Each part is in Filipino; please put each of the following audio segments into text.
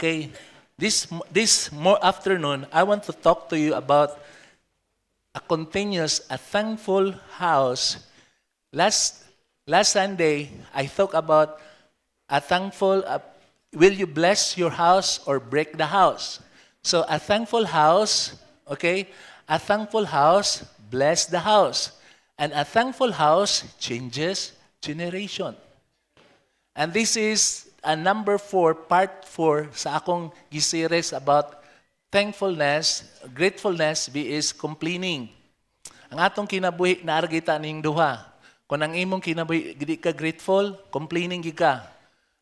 Okay, this more afternoon, I want to talk to you about a thankful house. Last last Sunday, I talked about a thankful. Will you bless your house or break the house? So a thankful house, okay, a thankful house bless the house, and a thankful house changes generation. And this is a number 4, part 4 sa akong giseries about thankfulness, gratefulness is complaining. Ang atong kinabuhi na argita ning duha. Kung ang imong kinabuhi gidi ka grateful, complaining gid ka.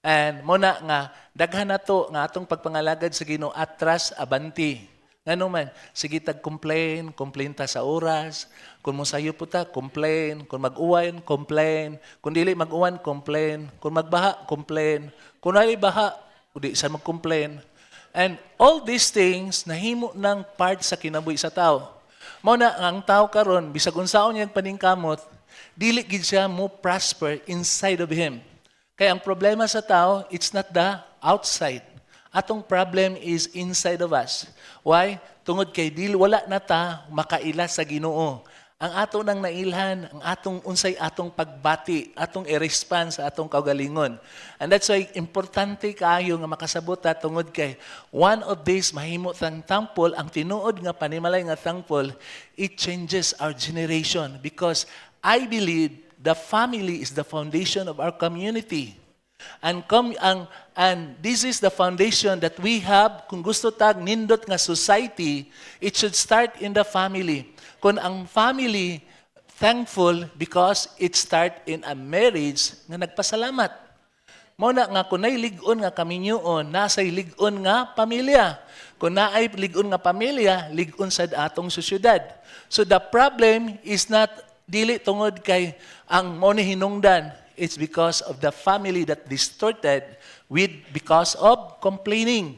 And muna nga daghan nato nga atong pagpangalagad sa Ginoo atras abanti. Ngano man, sige complain ta sa oras. Kung mosayo po ta, complain. Kung mag-uwan, complain. Kung dili mag-uwan, complain. Kung magbaha, complain. Kung dili baha, di sa mag-complain. And all these things nahimo ng part sa kinabuhi sa tao. Mao na ang tao karon bisag unsaon niyang paningkamot, dili gid siya mo prosper inside of him. Kaya ang problema sa tao, it's not the outside. Atong problem is inside of us. Why? Tungod kay dili wala na ta makaila sa Ginoo. Ang ato nang nailhan, ang atong unsay atong pagbati, atong i-response sa atong kaugalingon. And that's why importante kaayo nga makasabot ta tungod kay one of these mahimo tang thankful, ang tinuod nga panimalay nga thankful, it changes our generation because I believe the family is the foundation of our community. And this is the foundation that we have. Kung gusto tag nindot nga society, it should start in the family. Kung ang family thankful because it start in a marriage nga nagpasalamat. Muna nga kung naay lig-on nga kaminyoon, nasay lig-on nga pamilya. Kung naay lig-on nga pamilya, lig-on sa atong sosyedad. So the problem is not dili tungod kay ang mo ni hinungdan. It's because of the family that distorted because of complaining.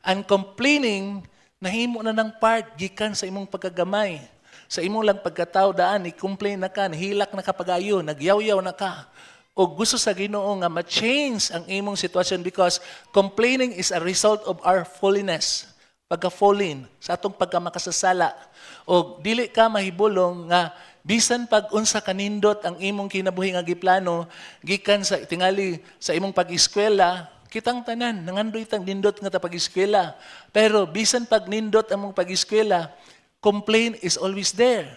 And complaining, nahimo na ng part, gikan sa imong pagkagamay. Sa imong lang pagkatao daan, i-complain na ka, nahilak na ka pag-ayo, nagyaw-yaw na ka. O gusto sa Ginoo nga ma-change ang imong sitwasyon because complaining is a result of our falliness. Pagka-fallen, sa atong pagkamakasasala. O dili ka mahibulong nga bisan pag unsa kanindot ang imong kinabuhi nga giplano gikan sa tingali sa imong pag-eskwela, kitang tanan nangandoy tang nindot nga ta pag-eskwela. Pero bisan pag nindot ang mong pag-eskwela, complaint is always there.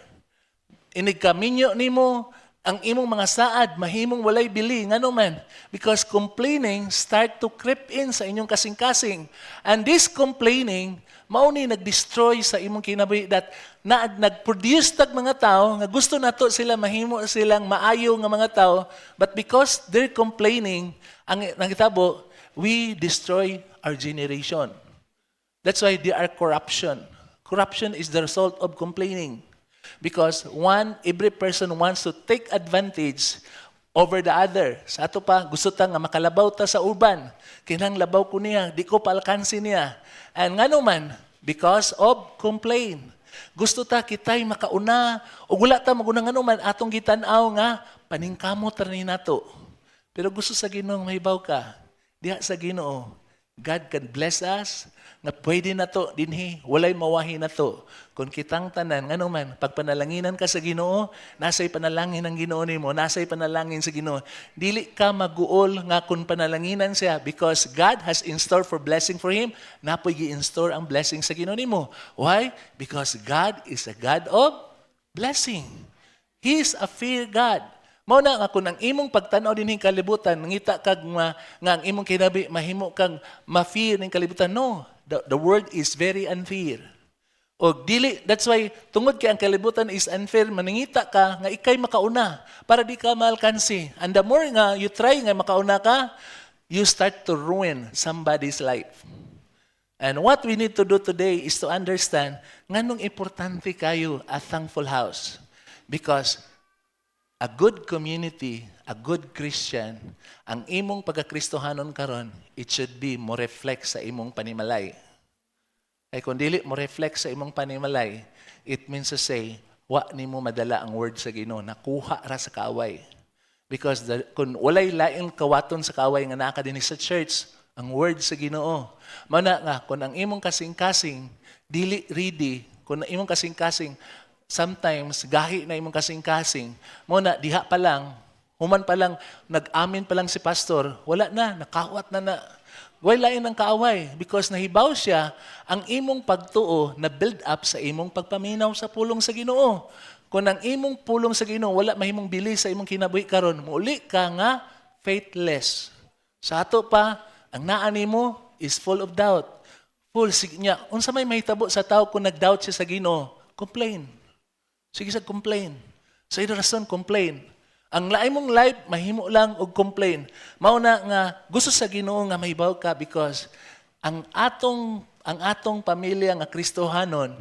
Inig kaminyo nimo ang imong mga saad mahimong walay bili ngano man because complaining start to creep in sa inyong kasing-kasing. And this complaining mao ni nag-destroy sa imong kinabuhi that nag-produce tag mga tao nga gusto nato sila mahimo silang maayo nga mga tao, but because they're complaining, ang nangitabo, we destroy our generation. That's why there are corruption. Corruption is the result of complaining. Because every person wants to take advantage over the other. Sa ato pa, gusto ta nga makalabaw ta sa uban. Kinang labaw ko niya, di ko palkansi niya. And nga naman, because of complaint. Gusto ta kitay makauna, o gula ta maguna nga naman, atong gitanaw nga, paningkamot rin nato. Pero gusto sa Ginoo mahibaw ka, diha sa Ginoo, God can bless us, na pwede na to dinhi, walay mawahi na to. Kung kitang tanan, nga naman, pag panalanginan ka sa Ginoo, nasa'y panalangin ng Ginoo nimo, nasa'y panalangin sa Ginoo. Dili ka maguol nga kung panalanginan siya because God has in store for blessing for him, napoy gi-in-store ang blessing sa Ginoo nimo. Why? Because God is a God of blessing. He is a fair God. Mao na nga kung ang imong pagtanaw dinhing kalibutan, ngita kag nga ang imong kinabi mahimo kang ma-fear ning kalibutan. No, the world is very unfair. O dili, that's why tungod kay ang kalibutan is unfair, maningita ka nga ikay makauna para di ka maalkansi. And the more nga you try nga makauna ka, you start to ruin somebody's life. And what we need to do today is to understand nganong importante kayo a thankful house. Because a good community, a good Christian, ang imong pagkakristohanon karon, it should be mo reflect sa imong panimalay. Ay kung dili mo reflect sa imong panimalay, it means to say, wa nimo madala ang word sa Ginoo, nakuha ra sa kaaway. Because kung walay laing kawaton sa kaaway nga naa ka dinhi sa church, ang word sa Ginoo. Mao na nga kun ang imong kasing-kasing dili ready, kun ang imong kasing-kasing sometimes gahi na imong kasing-kasing, mo na diha pa lang, human pa lang, nag-amin pa lang si pastor, wala na, nakawat na. Wala lain ang kaaway because nahibaw siya ang imong pagtuo na build up sa imong pagpaminaw sa pulong sa Ginoo. Kung ang imong pulong sa Ginoo wala mahimong bili sa imong kinabuhi karon, muuli ka nga faithless. Sa ato pa, ang naa nimo is full of doubt. Full niya. Unsa may mahitabo sa tao kung nag-doubt siya sa Ginoo? Complain. Sige sa complain. Sa iyong rason, complain. Ang lain mong life, mahimo lang og complain. Mao na nga gusto sa Ginoo nga mahibaw ka because ang atong pamilya nga Kristohanon,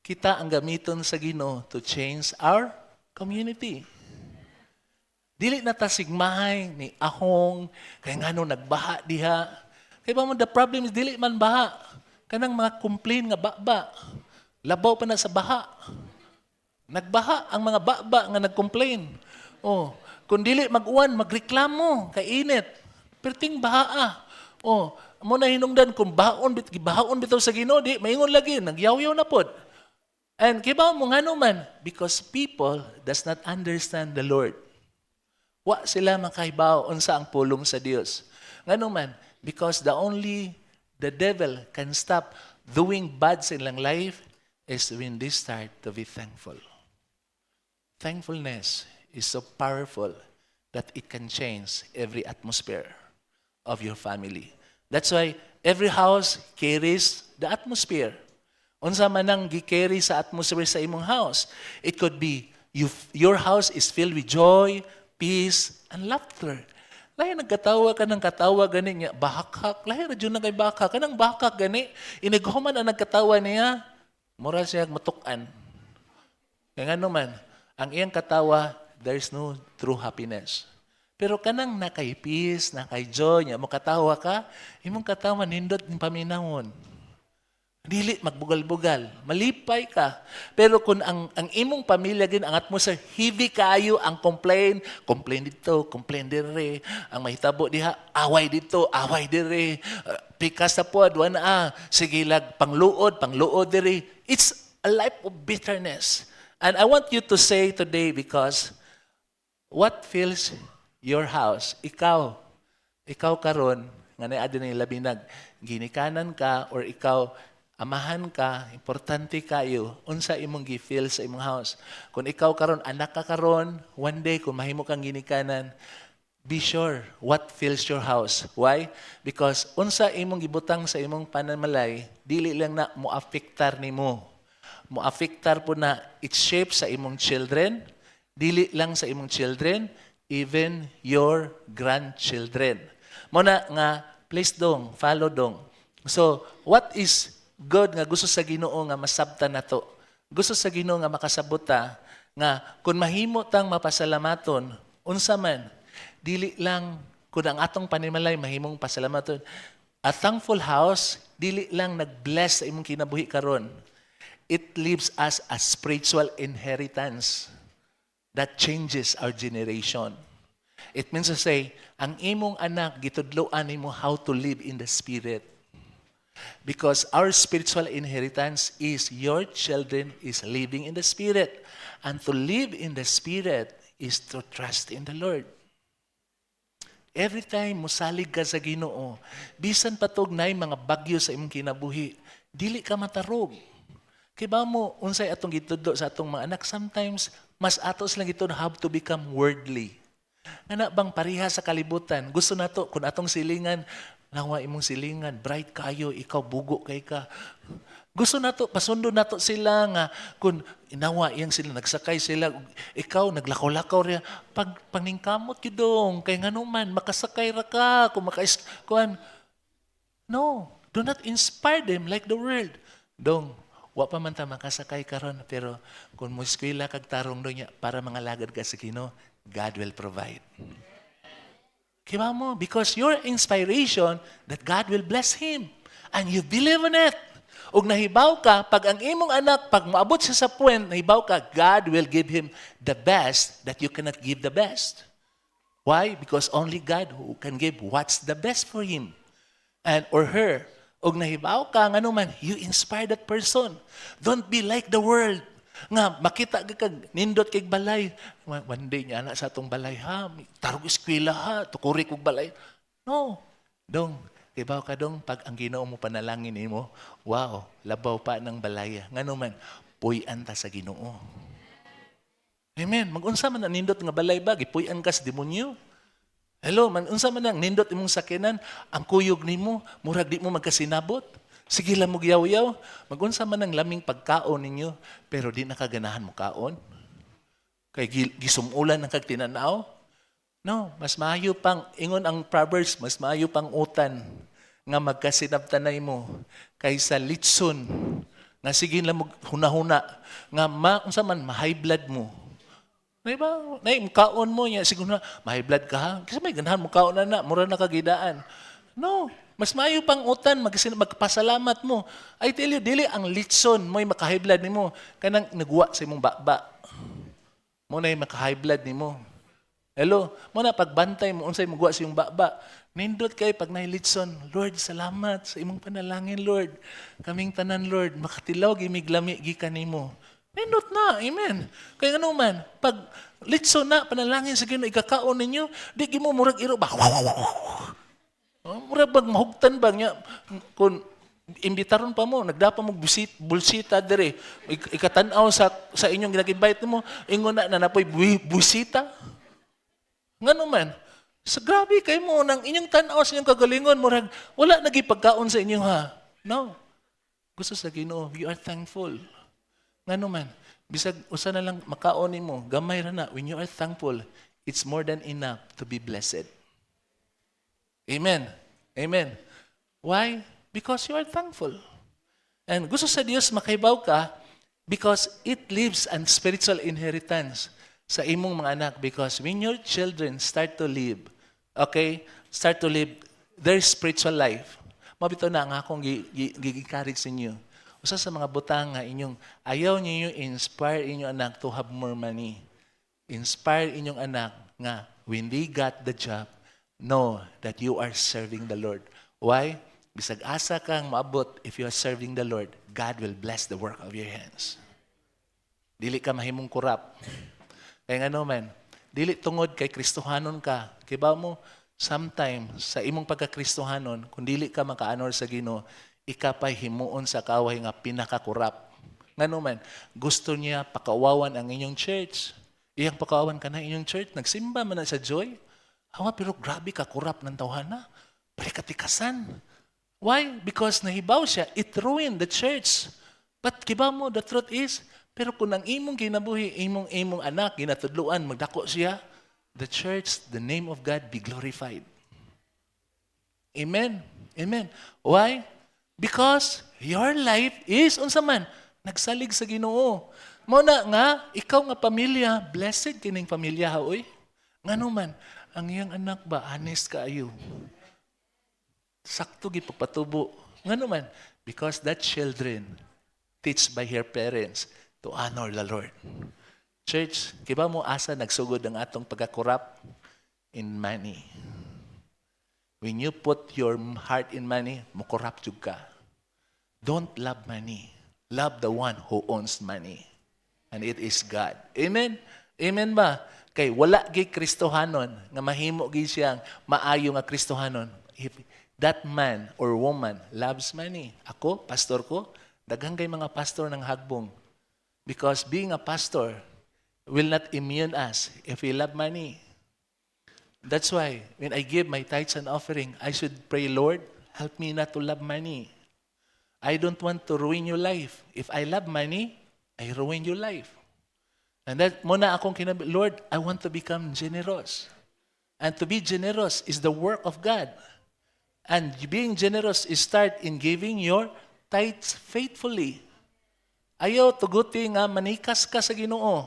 kita ang gamiton sa Ginoo to change our community. Dili na ta sigmahay ni ahong kay ngano nagbaha diha. Kay ba mo the problem is dili man baha. Kanang mga complain nga baba. Labaw pa na sa baha. Nagbaha ang mga baba nga nag-complain. Oh, kung dili mag-uwan, magreklamo kay init. Perting baha. Oh, mo na hinungdan kung bahaon bitaw sa Ginoo di maingon lagi nagyaw-yaw na pod. And kibaw mo ngano man because people does not understand the Lord. Wa sila makahibaw unsa ang pulong sa Dios. Ngano man because the devil can stop doing bad sa ilang life is when they start to be thankful. Thankfulness is so powerful that it can change every atmosphere of your family. That's why every house carries the atmosphere. Unsa man ang gi-carry sa atmosphere sa imong house. It could be your house is filled with joy, peace, and laughter. Lahi nagkatawa ka ng katawa gani niya, bahakak. Lahi radyo na kay bahakak. Kanang bahakak gani, inighuman ang nagkatawa niya, mura siya matukan. Kaya nga naman, ang iyang katawa, there's no true happiness. Pero kanang nakay peace, nakay joy, niya mo katawa ka, imong katawa nindot ng paminahon. Dili magbugal-bugal, malipay ka. Pero kung ang imong pamilya gin ang atmosphere heavy kaayo ang complain dito, complain dire, ang mahitabo diha away dito, away dire, pikas sa pod wana sige lag pangluod dire. It's a life of bitterness. And I want you to say today because what fills your house? Ikaw karon nga naa dinhi labinag ginikanan ka or ikaw amahan ka, importante kayo, unsa imong gi-feel sa imong house. Kung ikaw karon anak ka karon, one day kung mahimo kang ginikanan, be sure what fills your house. Why? Because unsa imong gibutang sa imong panamalay, dili lang na moafektar nimo. Moafektar po na it shapes sa imong children, dili lang sa imong children, even your grandchildren. Muna nga, please dong, follow dong. So, what is God nga gusto sa Ginoo nga masabtan nato. Gusto sa Ginoo nga makasabot ta nga kung mahimo tang mapasalamaton unsa man dili lang kun ang atong panimalay mahimong pasalamaton. A thankful house dili lang nag-bless sa imong kinabuhi karon. It leaves us a spiritual inheritance that changes our generation. It means to say, ang imong anak gitudloan nimo how to live in the spirit. Because our spiritual inheritance is your children is living in the Spirit. And to live in the Spirit is to trust in the Lord. Every time musalig ka sa Ginoo, bisan patog nay mga bagyo sa imong kinabuhi, dili ka matarog. Kay ba mo, unsay atong gitudlo sa atong mga anak, sometimes mas atos lang ito have to become worldly. Nga bang pariha sa kalibutan, gusto nato kung atong silingan, nawa imong silingan, bright kayo, ikaw bugo kay ka. Gusto nato, pasundo nato sila nga, kung inawa yang sila, nagsakay sila, ikaw naglakaw-lakaw rin, paningkamot yun dong, kay nga naman, makasakay ra ka, kung kuan. No, do not inspire them like the world. Dong, wa pa man ta makasakay karon pero kung mo eskwela kag tarong do niya para mga lagad ka sa Ginoo, God will provide. Kiba mo? Because your inspiration that God will bless him. And you believe in it. Ug nahibaw ka, pag ang imong anak, pag maabot siya sa point, nahibaw ka, God will give him the best that you cannot give the best. Why? Because only God who can give what's the best for him. and or her, og nahibaw ka nga naman, you inspire that person. Don't be like the world. Nga, makita ka kag nindot kay balay. One day niya na sa atong balay, ha? Tarog eskwela, ha? Tukuri kog balay. No. Dong, hibaw ka dong, pag ang Ginoo mo panalangin mo, wow, labaw pa ng balaya. Nga naman, puy-an ta sa Ginoo. Amen. Mag-unsa man ang nindot nga balay ba? Gipuy-an ka sa demonyo. Hello, man unsa man ang nindot imong sakinan, ang kuyog nimo, murag di mo magkasinabot. Sige lang mo giyaw-yaw. Mag-unsa man ang laming pagkaon ninyo, pero di nakaganahan mo kaon. Kay gisumulan ng kag tinanaw. No, mas maayo pang ingon ang Proverbs, mas maayo pang utan nga magkasinabtanay mo kaysa litson nga sige lang mo hunahuna nga unsa man ma-high blood mo. Diba? Nay, kaon mo niya. Siguro na, may blood ka ha? Kasi may ganahan mo kaon na mura na kagidaan. No. Mas mayo pang utan, magpasalamat mo. I tell you, dili ang litson mo'y maka-high blood ni mo. Kanang nagwa sa imong baba. Mo na'y maka-high blood ni mo. Hello? Mo na pagbantay mo, unsay magwa sa imong baba. Nindot kay pag nailitson, Lord, salamat sa imong panalangin, Lord. Kaming tanan, Lord, makatilaw, gimiglami, gikan nimo. Nindot na, amen. Kaya ano man, pag litso na, panalangin sa Ginoo, ikakaon ninyo, di mo murag iro ba? Murag bag mahugtan ba niya? Kung imbitaron pa mo, nagdapa mo bulsita dire, ikatanaw sa inyong ginag-invite mo, ingon na napoy busita. Nga naman, sa grabe kayo mo, nang inyong tanaw sa inyong kagalingon, murag, wala nagipagkaon sa inyo ha. No. Gusto sa Ginoo, you are thankful. Nga naman, bisag usa na lang makaonin mo, gamay ra na, when you are thankful, it's more than enough to be blessed. Amen. Amen. Why? Because you are thankful. And gusto sa Dios makaibaw ka because it leaves an spiritual inheritance sa imong mga anak because when your children start to live, start to live their spiritual life, mabito na ang akong gi-encourage ninyo. Usa sa mga butang nga inyong ayaw niyo inspire inyong anak to have more money. Inspire inyong anak nga when they got the job, know that you are serving the Lord. Why? Bisag asa kang maabot if you are serving the Lord, God will bless the work of your hands. Dili ka mahimong kurap. Kaya nga man, dili tungod kay Kristohanon ka. Kibaw mo, sometimes sa imong pagka-Kristohanon, kung dili ka makaanor sa Ginoo, ikapay himuon sa kaway nga pinakakurap. Nga naman, gusto niya pakawawan ang inyong church. Iyang pakawawan ka na inyong church. Nagsimba man na sa joy. Hawa, pero grabe ka kurap ng tawhana. Prekatikasan. Why? Because nahibaw siya. It ruined the church. But kiba mo, the truth is, pero kung ang imong kinabuhi, imong anak, ginatudluan, magdako siya, the church, the name of God be glorified. Amen. Amen. Why? Because your life is, unsa man, nagsalig sa Ginoo. Mao na nga, ikaw nga pamilya, blessed kining pamilya ha, oy. Ngano man, ang iyang anak ba, honest kaayo. Sakto gipapatubo. Ngano man, because that children teach by her parents to honor the Lord. Church, kiba mo asa nagsugod ang atong pagkakurap in money. When you put your heart in money, mukurap jud ka. Don't love money. Love the one who owns money. And it is God. Amen? Amen ba? Kay wala gay Kristohanon nga mahimo gay siyang maayo nga Kristohanon. If that man or woman loves money. Ako, pastor ko, daghang kay mga pastor ng hagbong. Because being a pastor will not immune us if we love money. That's why when I give my tithes and offering, I should pray, Lord, help me not to love money. I don't want to ruin your life. If I love money, I ruin your life. And that muna akong Lord, I want to become generous. And to be generous is the work of God. And being generous is start in giving your tithes faithfully. Ayaw tuguti nga manikas ka sa Ginoo.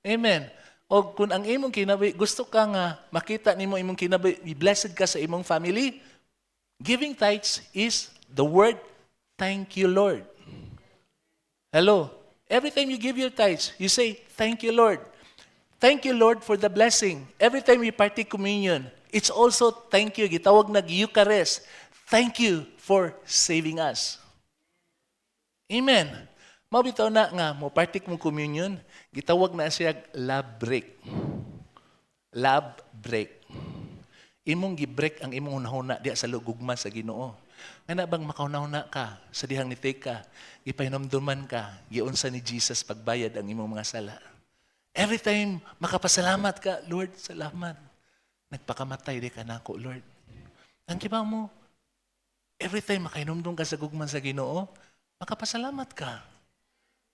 Amen. O kung ang imong kinabuhi, gusto ka nga makita nimo imong kinabuhi, blessed ka sa imong family, giving tithes is the word, thank you, Lord. Hello. Every time you give your tithes, you say, thank you, Lord. Thank you, Lord, for the blessing. Every time we partake communion, it's also thank you. Gitawag nag Eucharist. thank you for saving us. Amen. Mabitaw na nga, mo partik mong communion, gitawag na siya love break. Love break. Imong gi-break ang imong hunahuna diya sa lugugma sa Ginoo. Nga bang makaunahuna ka, sa dihang nitik ka, gipahinomduman ka, giunsa ni Jesus pagbayad ang imong mga sala. Every time makapasalamat ka, Lord, salamat. Nagpakamatay di ka nako, Lord. Ang kiba mo, every time makahinomdum ka sa gugma sa Ginoo, makapasalamat ka.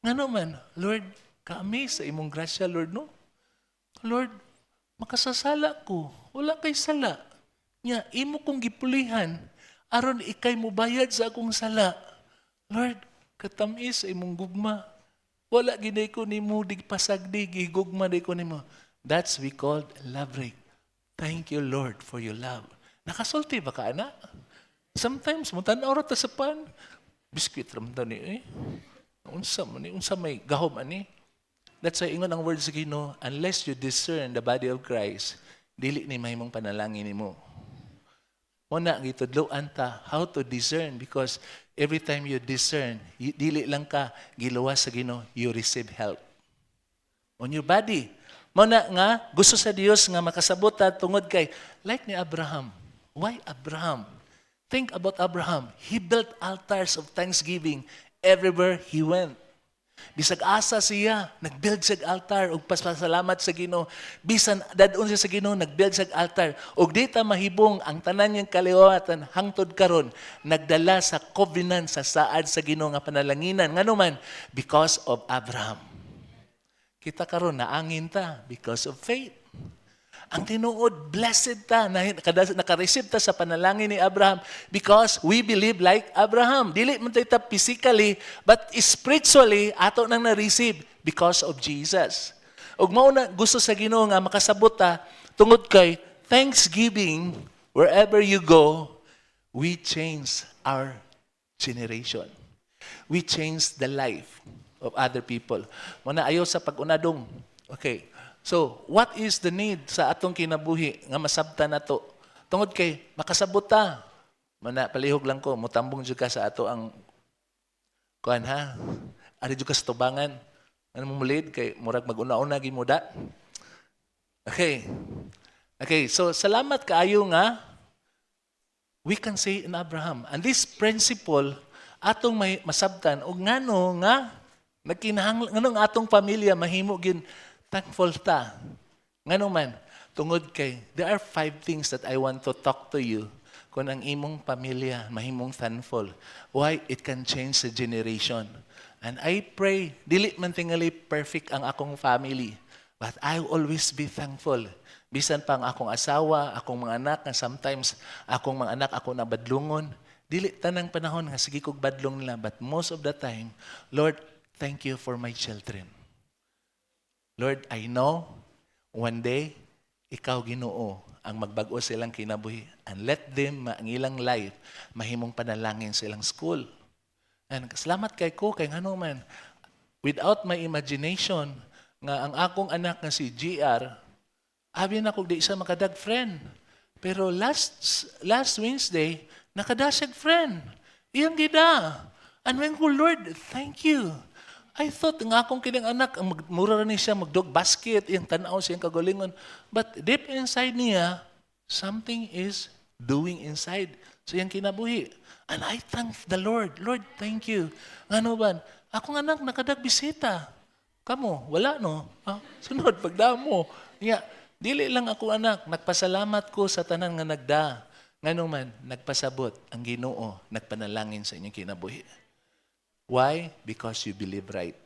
Nga naman, Lord, ka-amaze sa imong grasya, Lord, no? Lord, makasasala ko. Wala kay sala. Nya, imo kong gipulihan. Aron ikay mo bayad sa akong sala. Lord, katamis sa imong gugma. Wala ginay ko nimo digpasagdi, gigugma di ko nimo. That's we called love break. Thank you, Lord, for your love. Nakasulti ba ka, anak? Sometimes, mutanaw ra ta sa pan. Biskwit ramdan ni, unsa may gahom ani. That's why ingon ang word sa Ginoo, unless you discern the body of Christ, dili ni mahimong panalangin nimo. Muna gitudloan ta how to discern, because every time you discern, dili lang ka giluwas sa Ginoo, you receive help on your body. Muna nga gusto sa Dios nga makasabot ta tungod kay like ni Abraham. Why Abraham? Think about Abraham. He built altars of thanksgiving everywhere he went. Bisag asa siya, nagbuild siya altar ug pasalamat sa Ginoo. Bisan dadon siya sa Ginoo, nagbuild siya altar. Ug dita mahibong ang tanan niyang kaliwatan hangtod karon nagdala sa covenant sa saad sa Ginoo nga panalanginan. Nganuman because of Abraham. Kita karon naangin ta because of faith. Ang tinuod, blessed ta, nakareceive ta sa panalangin ni Abraham because we believe like Abraham. Dili man ta physically, but spiritually, ato nang na-receive because of Jesus. Ug mao na gusto sa Ginoo nga makasabot ta tungod kay thanksgiving, wherever you go, we change our generation. We change the life of other people. Muna ayo sa pag-unadong. Okay. So, what is the need sa atong kinabuhi nga masabtan nato? Tungod kay makasabot ta. Mana palihog lang ko, mutambong jud ka sa ato ang kuan ha. Ari jud ka sa tubangan. Ano mo mulid kay murag mag-una-una gimuda. Okay. Okay, so salamat kaayo nga we can say in Abraham. And this principle atong may masabtan og ngano nga nagkinahanglan nganong atong pamilya mahimo gin thankful ta. Ngano man, tungod kay, there are 5 things that I want to talk to you kung ang imong pamilya mahimong thankful. Why? It can change the generation. And I pray, dili man tingali perfect ang akong family, but I will always be thankful. Bisan pa ang akong asawa, akong mga anak, na sometimes akong mga anak, ako na badlungon. Dili tanang panahon nga sige kog badlong nila, but most of the time, Lord, thank you for my children. Lord, I know one day, ikaw Ginoo ang magbago sa ilang kinabuhi, and let them, ang ilang life, mahimong panalangin sa ilang school. And salamat kay ko, kay ngano man, without my imagination, nga ang akong anak nga si GR, abi na kog di siya makadag friend. Pero last Wednesday, nakadasag friend. Iyang gida. And when ko, Lord, thank you. I thought nga akong kining anak, mura ni siya magdog basket, yung tanaw siyang kagalingon. But deep inside niya, something is doing inside. So yung kinabuhi. And I thank the Lord. Lord, thank you. Ano ba? Akong anak nakadag bisita. Kamo, wala no? Sunod, pagdamo. Yeah. Dili lang ako anak, nagpasalamat ko sa tanan nga nagda. Ngano man, nagpasabot ang Ginoo, nagpanalangin sa inyong kinabuhi. Why? Because you believe right.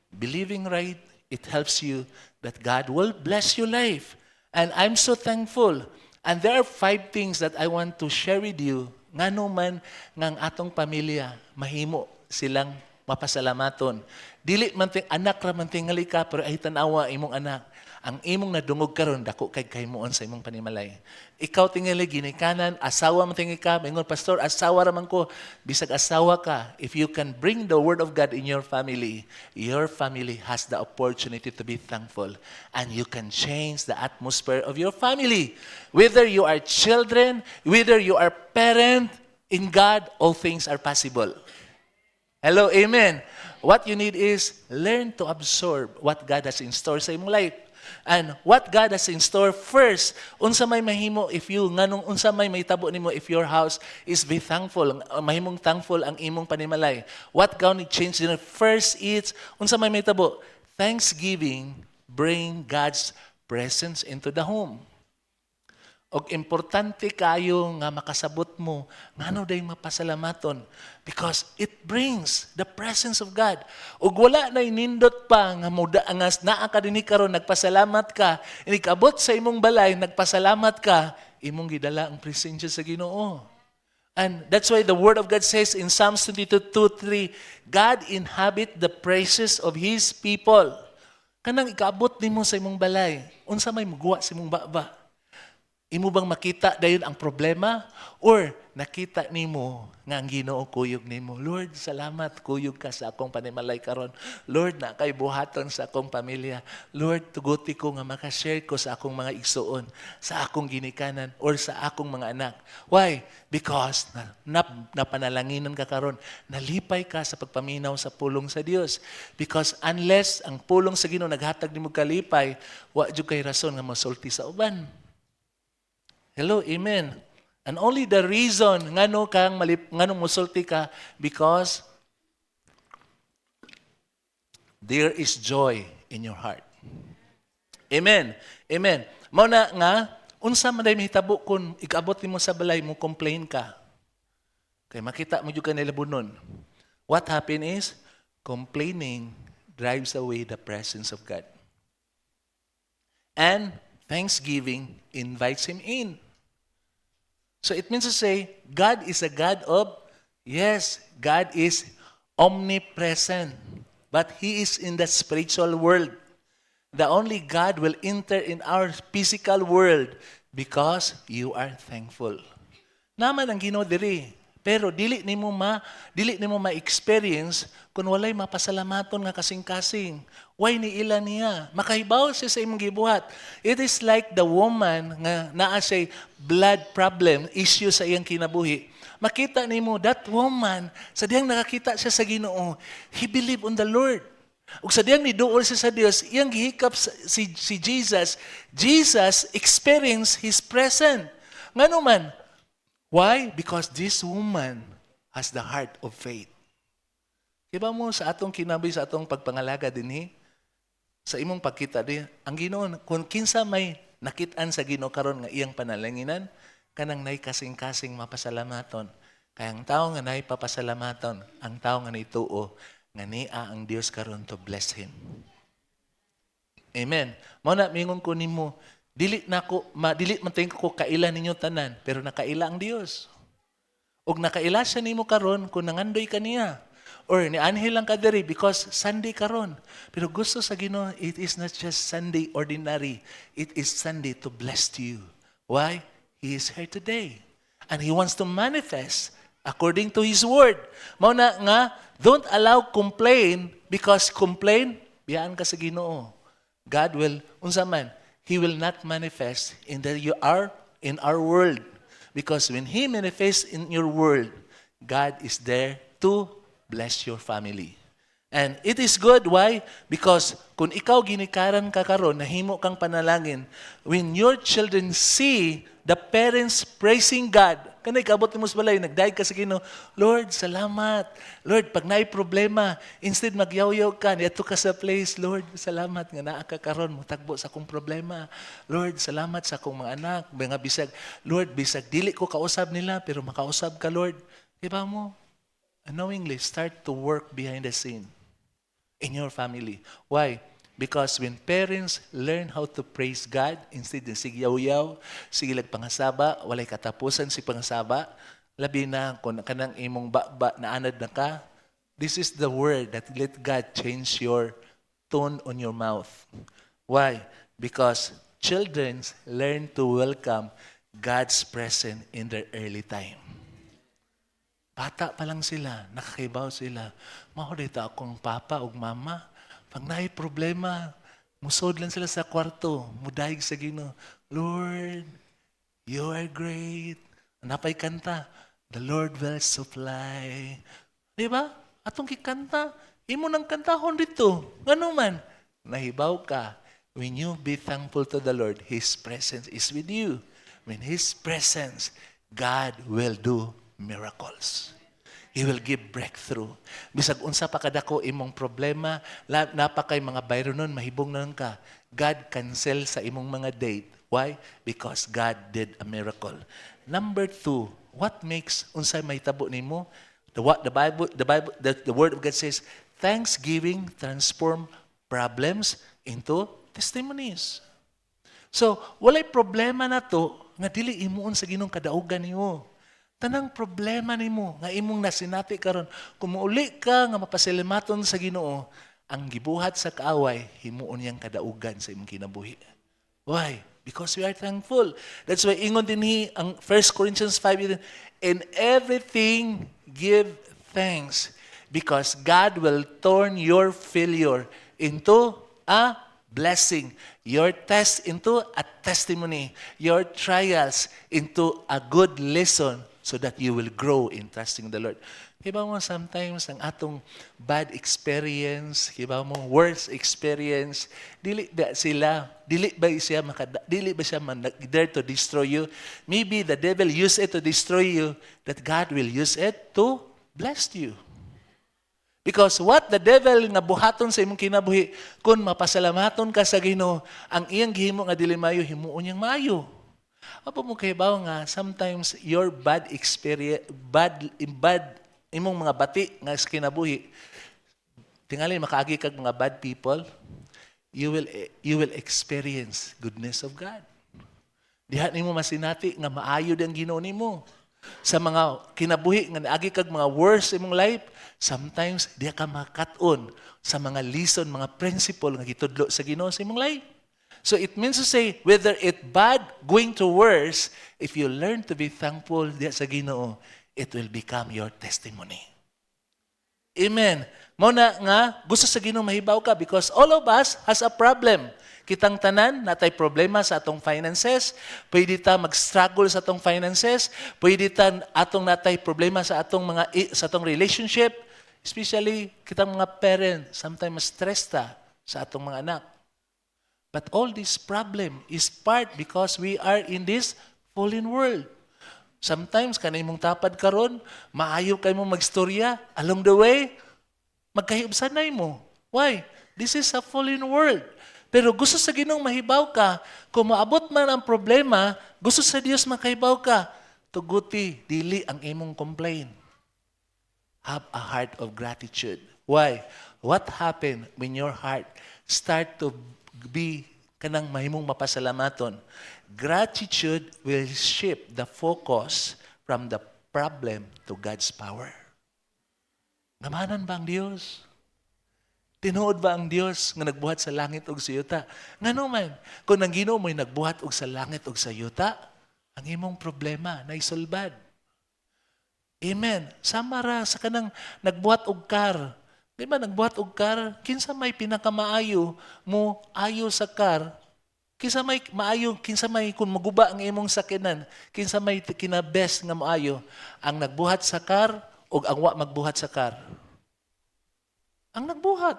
Believing right, it helps you that God will bless your life. And I'm so thankful. And there are 5 things that I want to share with you. Ngano man ngang atong pamilya, mahimo silang mapasalamaton. Dili man ting anak ra man tingali ka, pero ay tanawa imong anak. Ang imong nadungog karon dako kay kaymoon sa imong panimalay. Ikaw tingali ginikanan, asawa man tingali ka, mingon pastor, asawa ra man ko. Bisag asawa ka, if you can bring the word of God in your family has the opportunity to be thankful, and you can change the atmosphere of your family. Whether you are children, whether you are parent, In God, all things are possible. Hello, amen. What you need is learn to absorb what God has in store sa imong life. And what God has in store first, unsa may mahimo if you nganong unsa may mahitabo nimo if your house is be thankful, mahimong thankful ang imong panimalay. What God need change din first is unsa may mahitabo, thanksgiving bring God's presence into the home. Og importante kayo nga makasabot mo, ngano day mapasalamaton because it brings the presence of God. Og wala na inindot pa nga muda angas naa ka dinhi karon nagpasalamat ka, inikabot sa imong balay nagpasalamat ka, imong gidala ang presensya sa Ginoo. And that's why the word of God says in Psalms 22:3, God inhabit the praises of His people. Kanang ikaabot nimo sa imong balay, unsa may muguwa sa imong baba? Imo bang makita dayon ang problema? Or nakita nimo nga ang Ginoo kuyog nimo? Lord, salamat kuyog ka sa akong panimalay karon. Lord, na kay buhaton sa akong pamilya. Lord, tuguti ko nga makashare ko sa akong mga igsuon, sa akong ginikanan, or sa akong mga anak. Why? Because napanalanginan ka karon, nalipay ka sa pagpaminaw sa pulong sa Dios. Because unless ang pulong sa Ginoo naghatag nimo kalipay, wa jud kay rason nga mosulti sa uban. Hello, amen. And only the reason ngano musulti ka because there is joy in your heart. Amen. Amen. Mao na nga unsa man day mahitabo kun ikaabot nimo sa balay mo complain ka. Kay makita mo jud ka nilabunon. What happened is complaining drives away the presence of God. And thanksgiving invites Him in. So it means to say, God is a God of, yes, God is omnipresent, but He is in the spiritual world. The only God will enter in our physical world because you are thankful. Naman ang Ginoo diri, pero dili nimo ma-experience kung walay mapasalamaton nga kasing-kasing. Why niila niya? Makahibaw siya sa imong gibuhat. It is like the woman nga naa siya blood problem, issue sa iyang kinabuhi. Makita nimo that woman, sa diyang nakakita siya sa Ginoo, he believed on the Lord. Ug sa diyang niduol siya sa Dios, iyang gihikap si Jesus. Jesus experienced His presence. Ngano man? Why? Because this woman has the heart of faith. Diba mo sa atong kinabuhi, sa atong pagpangalaga dinhi, sa imong pagkita din, ang Ginoo, kung kinsa may nakitaan sa Ginoo karon nga iyang panalanginan, kanang nay kasing-kasing mapasalamaton. Kaya ang tao nga nay papasalamaton, ang tao nga nituo, nga niya ang Dios karon to bless him. Amen. Mao na mingon ko nimo, dili man tingko ko kaila ninyo tanan, pero nakaila ang Dios. Og nakaila siya nimo karon kung nangandoy ka niya. Or ni anhel lang ka diri because Sunday karon. Pero gusto sa Ginoo, it is not just Sunday ordinary. It is Sunday to bless you. Why? He is here today. And He wants to manifest according to His word. Mao na nga, don't allow complain because complain, biyaan ka sa Ginoo. God will, unsa man, He will not manifest in our world. Because when He manifests in your world, God is there to bless your family. And it is good. Why? Because kung ikaw ginikaran ka karon, nahimo kang panalangin, when your children see the parents praising God, kanay kabot mo sa balay, nagdayeg ka sa Ginoo, Lord, salamat. Lord, pag naay problema, instead magyaw-yaw ka, niadto ka sa place, Lord, salamat nga naa ka karon, mutagbo sa akong problema. Lord, salamat sa akong mga anak, mga bisag. Lord, bisag dili ko kausab nila, pero makausab ka, Lord. Diba mo? Unknowingly, start to work behind the scene in your family. Why? Because when parents learn how to praise God, instead ng sigyaw-yaw, sigilag pangasaba, walay katapusan si pangasaba, labi na kung kanang imong ba na anad na ka, this is the word that let God change your tone on your mouth. Why? Because children learn to welcome God's presence in their early time. Bata pa lang sila, nakakaibaw sila. Mao dito akong papa ug mama. Pag naay problema, musod lang sila sa kwarto, mudayeg sa Ginoo. Lord, You are great. Napay kanta. The Lord will supply. Di ba? Atong kikanta, imo nang kantahon dito. Ngano man, nahibaw ka. When you be thankful to the Lord, His presence is with you. When His presence, God will do miracles. He will give breakthrough. Bisag unsa pa kadako imong problema, napakay mga bayro nun, mahibong nun ka. God cancel sa imong mga date. Why? Because God did a miracle. Number 2, what makes unsay mahitabo nimo? The Word of God says, thanksgiving transform problems into testimonies. So, walay problema na to nga dili imuon sa Ginoong kadaugan nimo. Tanang problema nimo nga imong nasinati karon, kung muuli ka nga mapasalimaton sa Ginoo, ang gibuhat sa kaaway himuon yang kadaugan sa imong kinabuhi. Why? Because we are thankful. That's why ingon dinhi ang 1 Corinthians 5, in everything give thanks, because God will turn your failure into a blessing, your test into a testimony, your trials into a good lesson, so that you will grow in trusting the Lord. Kiba mo sometimes ang atong bad experience, kiba mo worst experience, dili ba siya there to destroy you. Maybe the devil use it to destroy you, that God will use it to bless you. Because what the devil nga buhaton sa imong kinabuhi, kung mapasalamaton ka sa Ginoo, ang iyang gihimo nga dili maayo, himuon niyang maayo. Apo mo kay bawo nga sometimes your bad experience, imong mga bati nga sa kinabuhi, tingali makaagi kag mga bad people, you will experience goodness of God. Diha nimo masinati nga maayo ang Ginoo nimo. Sa mga kinabuhi nga naagi kag mga worst imong life, sometimes diha ka makaton sa mga lesson, mga principle nga gitudlo sa Ginoo sa imong life. So it means to say, whether it bad going to worse, if you learn to be thankful diha sa Ginoo, it will become your testimony. Amen. Muna nga, gusto sa Ginoo mahibaw ka, because all of us has a problem. Kitang tanan, natay problema sa atong finances, pwede ta mag-struggle sa atong finances, pwede ta atong natay problema sa atong relationship, especially kitang mga parents, sometimes stress ta sa atong mga anak. But all this problem is part because we are in this fallen world. Sometimes, kanay mong tapad karon, maayo kayo mong magstorya, along the way, magkahiubsanay mo. Why? This is a fallen world. Pero gusto sa Ginoong mahibaw ka, kung maabot man ang problema, gusto sa Dios makahibaw ka, tuguti, dili ang imong complain. Have a heart of gratitude. Why? What happened when your heart start to be kanang mahimong mapasalamaton? Gratitude will shift the focus from the problem to God's power. Ngamanan ba ang Diyos? Tinuod ba ang Diyos nga nagbuhat sa langit ug sa yuta? Ngano man, kung ang Ginoo mo'y nagbuhat og sa langit ug sa yuta, ang imong problema naisulbad. Amen. Samara sa kanang nagbuhat og kar. Di ba nagbuhat og kar? Kinsa may pinakamaayo mo ayo sa kar? Kinsa may maayo, kinsa may kung maguba ang imong sakinan, kinsa may kinabest nga maayo, ang nagbuhat sa kar o ang wa magbuhat sa kar? Ang nagbuhat.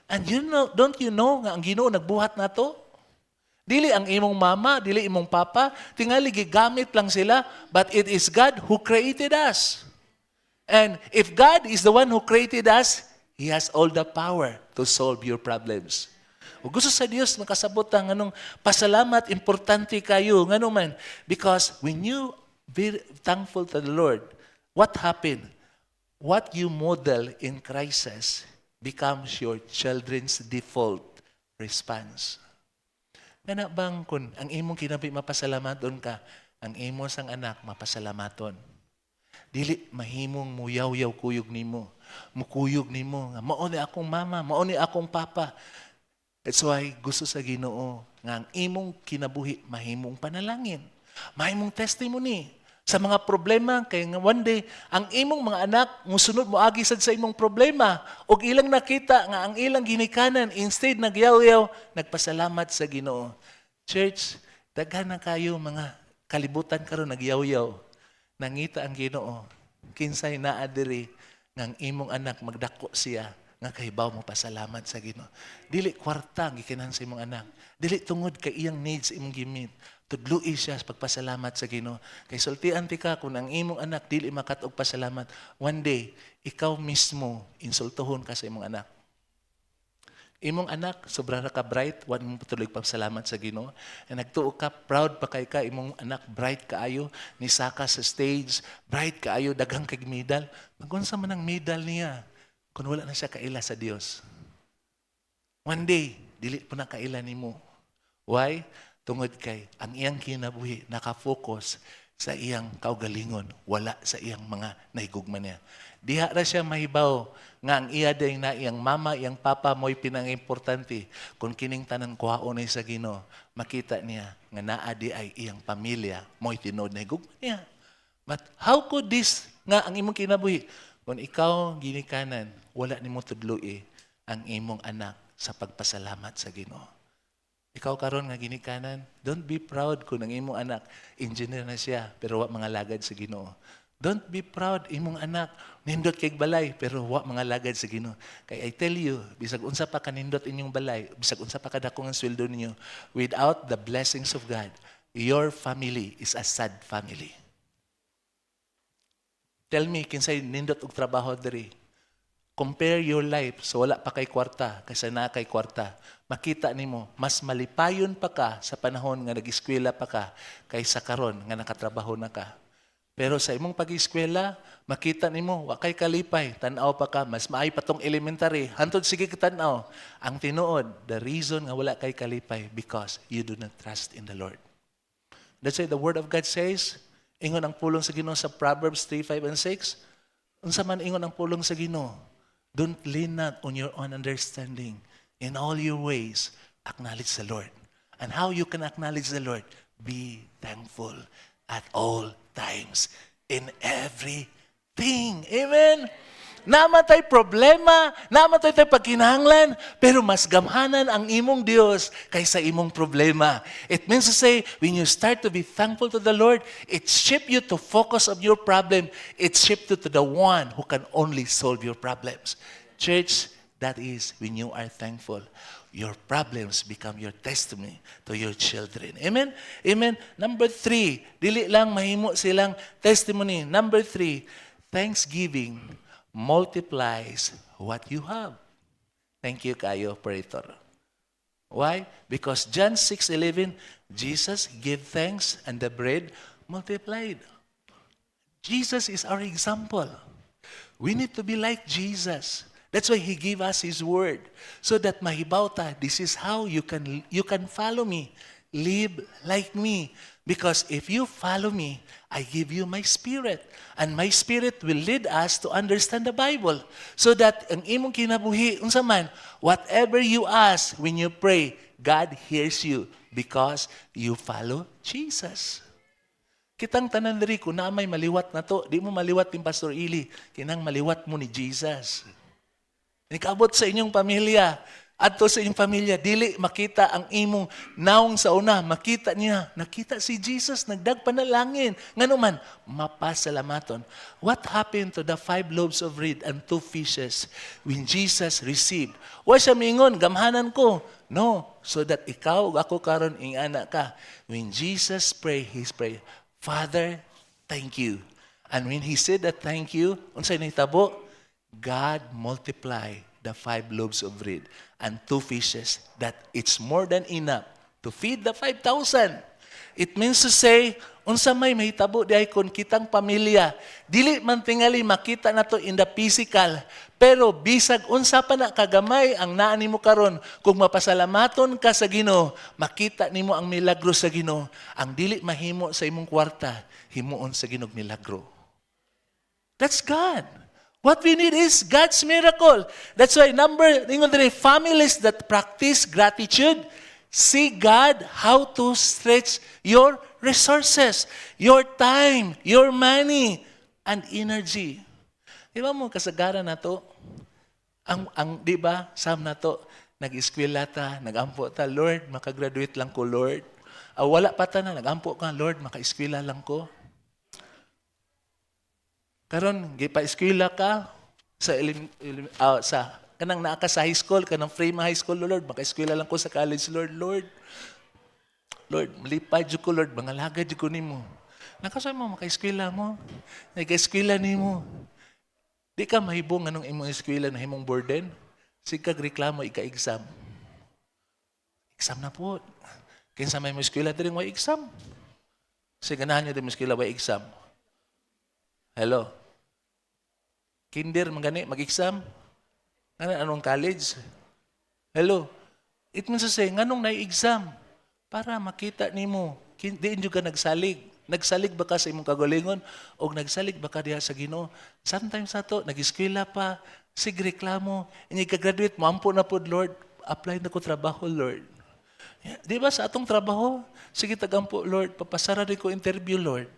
And don't you know nga ang Ginoo nagbuhat nato? Dili ang imong mama, dili imong papa, tingali gigamit lang sila, but it is God who created us. And if God is the one who created us, He has all the power to solve your problems. O gusto sa Dios makasabot ang anong pasalamat, importante kayo, ngano man. Because when you be thankful to the Lord, what happened? What you model in crisis becomes your children's default response. Nga bang kung ang imong kinabi mapasalamaton ka, ang imo sang anak mapasalamaton. Dili mahimong muyaw-yaw kuyog nimo. Mukuyog nimo nga mao ni akong mama, mao ni akong papa. That's why gusto sa Ginoo nga ang imong kinabuhi mahimong panalangin, mahimong testimony sa mga problema. Kaya nga one day ang imong mga anak musunod mo agi sad sa imong problema ug ilang nakita nga ang ilang ginikanan, instead nagyaw-yaw nagpasalamat sa Ginoo. Church, daghan na kayo mga kalibutan karon nagyaw-yaw. nangita ang Ginoo, kinsay naa diri ngang imong anak magdako siya, nga kahibaw mo pasalamat sa Ginoo. Dili kwarta ang gikinan sa imong anak. Dili tungod kay iyang needs imong gimit. Tudloi siya sa pagpasalamat sa Ginoo. Kay sultian ti ka kung ang imong anak dili makatog pasalamat, one day ikaw mismo insultohon ka sa imong anak. Imong anak sobra ra ka bright, wa mo patuloy pagpasalamat sa Ginoo. And nagtuo ka, proud pa kay ka imong anak bright kaayo, ni saka sa stage, bright kaayo, daghang kay medal. Magunsa man ang medal niya kung wala na siya kaila sa Dios. One day dili po na kaila nimo. Why? Tungod kay ang iyang kinabuhi nakafocus sa iyang kaugalingon, wala sa iyang mga nahigugma niya. Diha ra siya mahibaw nga ang iya day na iyang mama, iyang papa mo'y pinangimportante. Kung kining tanan kuhaon sa Ginoo, makita niya nga naa di ay iyang pamilya mo'y tinod na higugma niya. But how could this nga ang imong kinabuhi? Kung ikaw ginikanan, wala nimo tudloi ang imong anak sa pagpasalamat sa Ginoo. Ikaw karon nga ginikanan, don't be proud kung ang imong anak engineer na siya pero wa mga lagad sa Ginoo. Don't be proud imong anak nindot kay balay pero wa mga lagad sa Ginoo. Kay I tell you, bisag unsa pa kanindot inyong balay, bisag unsa pa kadako ang sweldo ninyo, without the blessings of God, your family is a sad family. Tell me kinsay nindot og trabaho diri. Compare your life so wala pa kay kwarta kaysa na kay kwarta. Makita nimo mas malipayon pa ka sa panahon nga nag-eskwela pa ka kaysa karon nga nakatrabaho na ka. Pero sa imong pag-eskwela, makita nimo wa kay kalipay, tan-aw pa ka, mas maay pa tong elementary. Hantod sige ka tan-aw. Ang tinuod, the reason nga wala kay kalipay because you do not trust in the Lord. That's why the word of God says, ingon ang pulong sa Ginoo sa Proverbs 3:5 and 6. Unsa man ingon ang pulong sa Ginoo? Don't lean not on your own understanding. In all your ways, acknowledge the Lord. And how you can acknowledge the Lord? Be thankful at all times, in everything. Amen? Namatay problema, namatay tayo pagkinahanglan, pero mas gamhanan ang imong Dios kaysa imong problema. It means to say, when you start to be thankful to the Lord, it shifts you to focus on your problem. It shifts you to the one who can only solve your problems. Church, that is when you are thankful. Your problems become your testimony to your children. Amen? Amen? Number 3, dili lang mahimo silang testimony. Number 3, thanksgiving multiplies what you have. Thank you kayo, operator. Why? Because John 6:11, Jesus gave thanks and the bread multiplied. Jesus is our example. We need to be like Jesus. That's why He gave us His word. So that mahibaw ta, this is how you can follow me. Live like me. Because if you follow me, I give you my spirit. And my spirit will lead us to understand the Bible. So that ang imong kinabuhi, unsa man, whatever you ask when you pray, God hears you because you follow Jesus. Kitang tanan diri kung na may maliwat na to, di mo maliwat ni Pastor Ili, kinang maliwat mo ni Jesus. Nikaabot sa inyong pamilya, adto sa inyong pamilya, dili makita ang imong naong sa una, makita niya, nakita si Jesus, nagdag panalangin. Ngano man, mapasalamaton. What happened to the 5 loaves of bread and 2 fishes when Jesus received? Wa siya mingon, gamhanan ko. No, so that ikaw, ako karon ing anak ka. When Jesus pray, He pray, Father, thank you. And when He said that thank you, unsay nahitabo? God multiplied the 5 loaves of bread and 2 fishes, that it's more than enough to feed the 5,000. It means to say, unsa may mahitabo diay kon kitang pamilya, dili man tingali makita nato in the physical, pero bisag unsa pa na kagamay ang naa nimo karon, kung mapasalamaton ka sa Ginoo, makita nimo ang milagro sa Ginoo. Ang dili mahimo sa imong kwarta, himuon sa Ginoo milagro. That's God. What we need is God's miracle. That's why families that practice gratitude, see God how to stretch your resources, your time, your money, and energy. Di ba mo kasagaran na to? Di ba, Sam na to, nag-eskwela ta, nag-ampo ta, Lord, makagraduate lang ko, Lord. Wala pa ta na, nag-ampo ka, Lord, maka-eskwela lang ko. Karon gipa-eskwela ka sa sa kanang naa ka sa high school, kanang free high school, Lord, maka-eskwela lang ko sa college, Lord, malipay jud ko, Lord, mangalaga jud ko nimo. Nakasay mo maka-eskwela mo, nag-eskwela nimo. Di ka mahibong anong imong eskwela na himong burden, sig kag reklamo ika-exam. Exam na po. Kinsa may mo eskwela diri way exam. Sige ganahan nyo din mo eskwela way exam. Hello. Kinder magani mag-exam. Anong college? Hello. It means to say, nganong na-exam? Para makita nimo, diin jud ka nagsalig. Nagsalig ba ka sa imong kagalingon o nagsalig ba ka diha sa Ginoo? Sometimes nato nag-eskwela pa, sig reklamo, inyay ka-graduate, mampo na pod, Lord, apply na ko trabaho, Lord. Di ba sa atong trabaho, sige tagampo, Lord, papasara rin ko interview, Lord.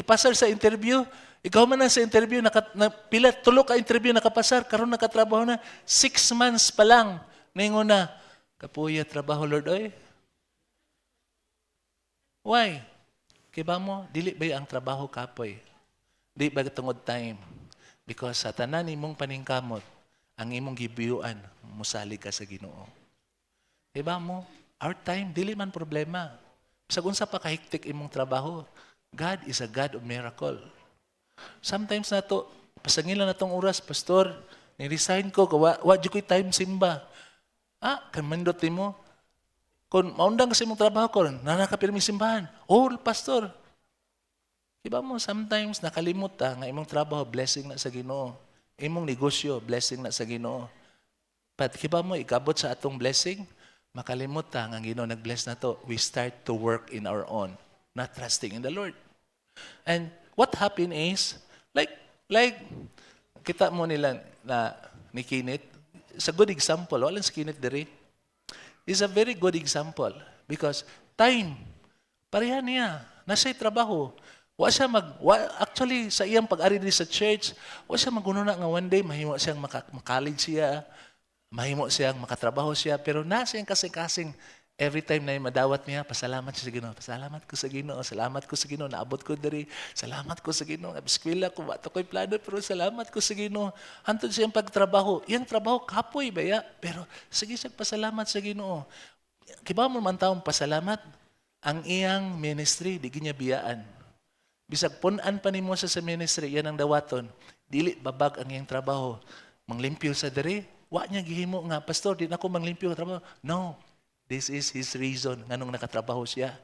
Pasar sa interview, ikaw man na sa interview, pila, tulo ka interview nakapasar, karon nakatrabaho na, 6 months pa lang, ningon na, kapuya trabaho, Lord, oy. Why? Kiba mo, dili ba ang trabaho kapoy? Di ba tungod time? Because sa tanan imong paningkamot, ang imong gibiyuan, musalig ka sa Ginoo. Diba mo? Our time, dili man problema. Sa unsa pa kahiktik imong trabaho, God is a God of miracle. Sometimes na to, pasangila na tong oras, Pastor, ni-resign ko, wa di ko'y time simba. Kamandot mo. Kung maundang kasi mong trabaho ko, nanakapirmi simbahan. Oh, Pastor. Diba mo, sometimes nakalimot nga imong trabaho, blessing na sa Ginoo. Imong negosyo, blessing na sa Ginoo. But kiba mo, ikabot sa atong blessing, makalimot ang Ginoo nag-bless na to, we start to work in our own, not trusting in the Lord. And what happened is, like kita mo nila na ni Kinit, it's a good example. Walang si Kinit diri. It's a very good example because time, pareha niya, nasa trabaho. Actually, sa iyang pag-ari sa church, wa siya magununa nga one day, mahimo siyang makacollege siya, mahimo siyang makatrabaho siya, pero nasa yung kasing-kasing, every time na madawat niya, pasalamat siya sa Ginoo, pasalamat ko sa Ginoo, salamat ko sa Ginoo, naabot ko diri, salamat ko sa Ginoo, eskwela ko, bato ko'y plano, pero salamat ko sa Ginoo. Hantod siyang pagtrabaho, iyang trabaho kapoy baya, pero sige siya pasalamat sa Ginoo. Kiba mo man taong pasalamat, ang iyang ministry, di niya biyaan. Bisag punan pa nimo sa ministry, yan ang dawaton, dili babag ang iyang trabaho, manglimpyo sa diri, wa niya gihimo nga, Pastor, di na ako manglimpyo sa trabaho. No, this is his reason nga nung nakatrabaho siya.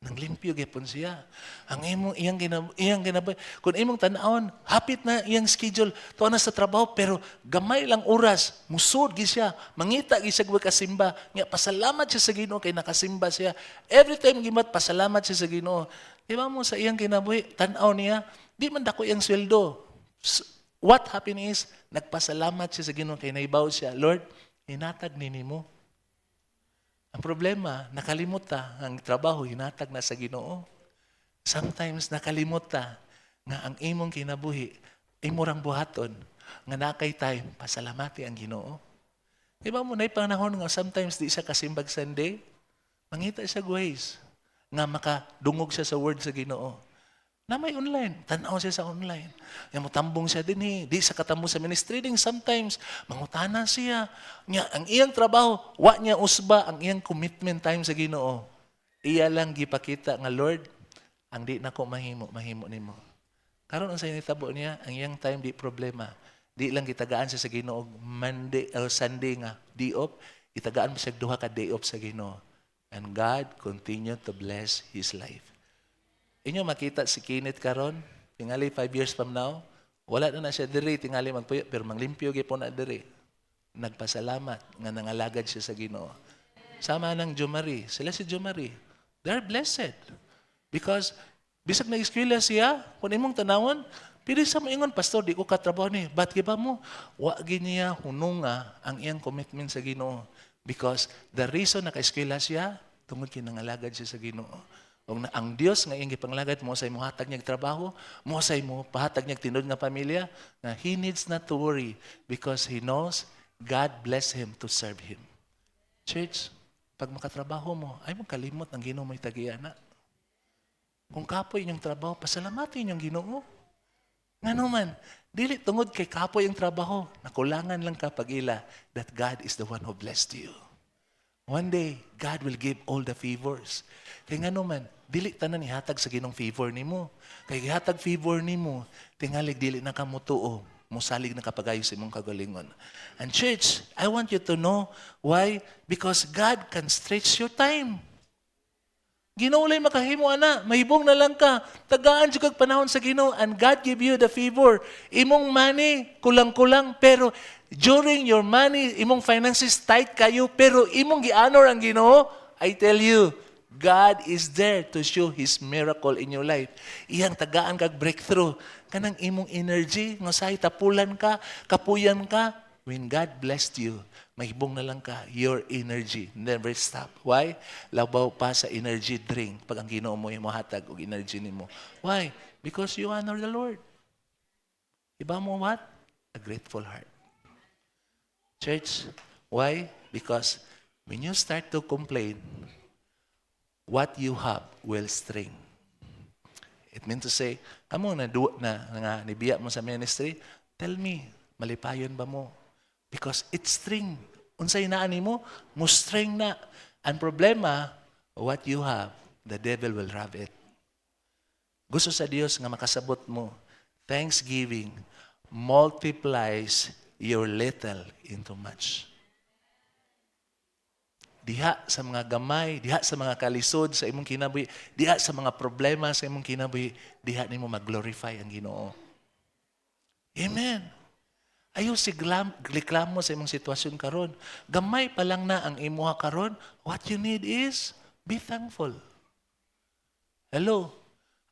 Nanglimpyo gyapon siya. Ang iyang ginabay. Kung imong tan-awon, hapit na iyang schedule, tuwa na sa trabaho, pero gamay lang oras, musod gi siya, mangita gi siya kasimba, nga pasalamat siya sa Ginoo kay nakasimba siya. Every time gimat, pasalamat siya sa Ginoo. Di ba mo sa iyang kinabuhi, tan-aw niya, di man dako iyang sweldo. What happened is, nagpasalamat siya sa Ginoo kay naibaw siya, Lord, hinatag nimo. Ang problema, nakalimot ta ang trabaho hinatag na sa Ginoo. Sometimes nakalimot ta nga ang imong kinabuhi imong buhaton nga nakay time pasalamati ang Ginoo. Di ba mo na panahon nga sometimes di siya kasimbag Sunday, mangita siya ways nga makadungog siya sa word sa Ginoo. Na may online, tanaw siya sa online. Yung mutambong siya din di sa katamo sa ministry din sometimes, mangutana siya. Ang iyang trabaho, wa niya usba ang iyang commitment time sa Ginoo. Iya lang gipakita nga Lord, ang di nako mahimo nimo. Karon ang sa nitabo niya, ang iyang time di problema. Di lang gitagaan siya sa Ginoo Monday or Sunday nga day off, itagaan mo siya duha ka day off sa Ginoo. And God continued to bless his life. Inyo makita si Kinit karon, tingali 5 years from now, wala na siya diri, tingali magpuyo, pero manglimpyo gyapon na diri. Nagpasalamat nga nangalagad siya sa Ginoo. Sama ng Jomari, sila si Jomari. They're blessed. Because bisag na-eskwela siya, kung imong tanawon, pili sa moingon, Pastor, di ko katrabaho ni. Ba't giba mo? Wa niya hununga ang iyang commitment sa Ginoo. Because the reason naka-eskwela siya, tungod kinangalagad siya sa Ginoo. Ang Dios nga iyang gipanglagad mo sa imo hatag niyang trabaho, mo sa imo pahatag niyang tinud nga pamilya, na he needs not to worry because he knows God bless him to serve him. Church, pag makatrabaho mo, ay mo kalimot ang Ginoo mo'y tagiana. Kung kapoy inyong trabaho, pasalamatin inyong Ginoo. Ngano man, dili tungod kay kapoy ang trabaho, nakulangan lang ka pag-ila that God is the one who blessed you. One day, God will give all the favors. Kay ngano man, dili tanan ihatag sa Ginong favor nimo. Kay gihatag favor nimo, tingalig dili na ka motuo, musalig na kapagayo sa imong kagalingon. And church, I want you to know why? Because God can stretch your time. Ginoo lay makahimo ana, mahibong na lang ka. Tagaan jud kag panahon sa Ginoo and God give you the favor. Imong money kulang-kulang pero during your money, imong finances tight kayo pero imong gi-honor ang Ginoo. I tell you, God is there to show His miracle in your life. Iyang tagaan kag breakthrough. Kanang imong energy, nga say tapulan ka, kapuyan ka, when God blessed you, mahibong na lang ka, your energy never stop. Why? Labaw pa sa energy drink pag ang Ginoo mo imuhatag og energy nimo. Why? Because you honor the Lord. Iba mo what? A grateful heart. Church, why? Because when you start to complain, what you have will string. It means to say, kamo na nibiya mo sa ministry, tell me, malipayon ba mo? Because it's string. Unsay naa nimo, mo string na. Ang problema, what you have, the devil will rob it. Gusto sa Dios nga makasabot mo, thanksgiving multiplies your little into much. Diha sa mga gamay, diha sa mga kalisod sa imong kinabuhi, diha sa mga problema sa imong kinabuhi, diha nimo mag-glorify ang Ginoo. Amen. Ayaw reklamo sa imong sitwasyon karon. Gamay pa lang na ang imuha karon. What you need is be thankful. Hello.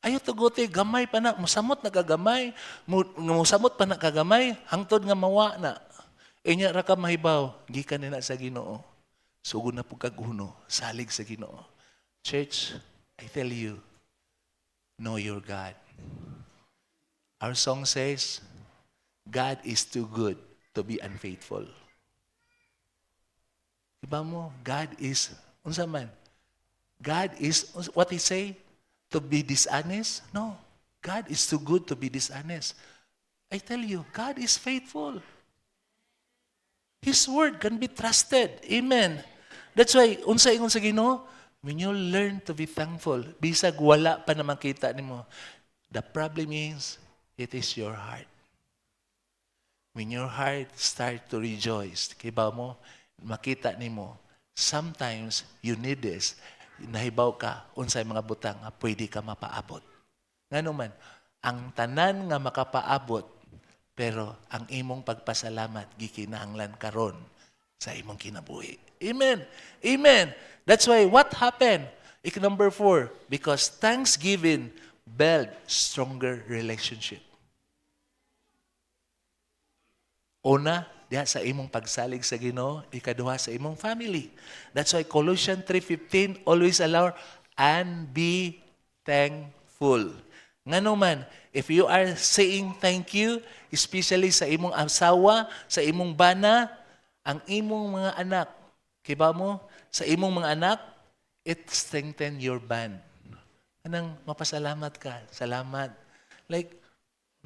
Ayaw tuguti, gamay pa na. Musamot na kagamay. Musamot pa na kagamay. Hangtod nga mawa na. Inya ra ka mahibaw. Gikan nila sa Ginoo. Sugod na po kaguno. Salig sa Ginoo. Church, I tell you, know your God. Our song says, God is too good to be unfaithful. Diba mo? God is, unsa man? God is, what he say? To be dishonest? No. God is too good to be dishonest. I tell you, God is faithful. His word can be trusted. Amen. That's why, unsa ingon sa Ginoo, when you learn to be thankful, bisag wala pa na makita nimo, the problem is, it is your heart. When your heart start to rejoice, kibaw mo, makita nimo, sometimes you need this. Nahibaw ka, unsay mga butang nga pwede ka mapaabot. Ngano man, ang tanan nga makapaabot, pero ang imong pagpasalamat gikinahanglan karon sa imong kinabuhi. Amen. Amen. That's why what happened? Number 4, because thanksgiving build stronger relationship. Una, diha sa imong pagsalig sa Ginoo, ikaduha sa imong family. That's why Colossians 3:15 always allow and be thankful. Ngano man, if you are saying thank you, especially sa imong asawa, sa imong bana, ang imong mga anak, kiba mo, sa imong mga anak, it strengthen your bond. Anang mapasalamat ka, salamat. Like,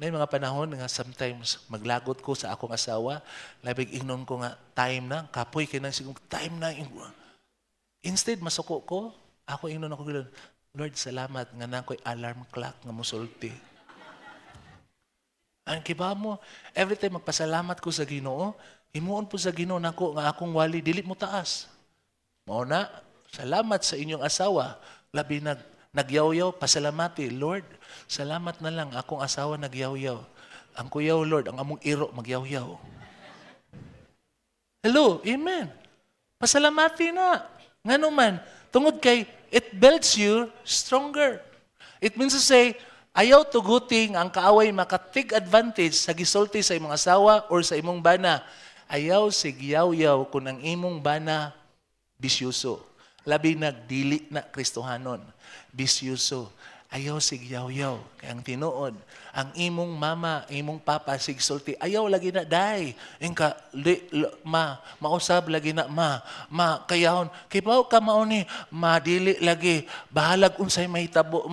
may mga panahon nga sometimes maglagot ko sa akong asawa, labig ingnon ko nga time na, kapoy kinang sigong time na. Instead, masuko ko, ako ingnon ako gano'n, Lord, salamat nga na ako'y alarm clock nga musulti. Ang kiba mo, every time magpasalamat ko sa Ginoo, himuon po sa Ginoo nako nga akong wali, dili mo taas. Mauna, salamat sa inyong asawa, labi nagyaw-yaw, pasalamati, Lord, salamat na lang, akong asawa nagyaw-yaw. Ang kuyaw, Lord, ang among iro, magyaw-yaw. Hello, amen. Pasalamati na. Ngano man, tungod kay, it builds you stronger. It means to say, ayaw tuguting ang kaaway makatig advantage sa gisulti sa imong asawa or sa imong bana. Ayaw sigyaw-yaw kung ang imong bana bisyuso. Labi nagdili na Kristohanon. Bisyuso. Ayaw sigyaw-yaw. Kaya ang tinuod, ang imong mama, imong papa, sigsulti, ayaw lagi na, day. Ingka, mausab lagi na, kayahon. Kibaw ka mauni, madili lagi, bahalag unsay mahitabo,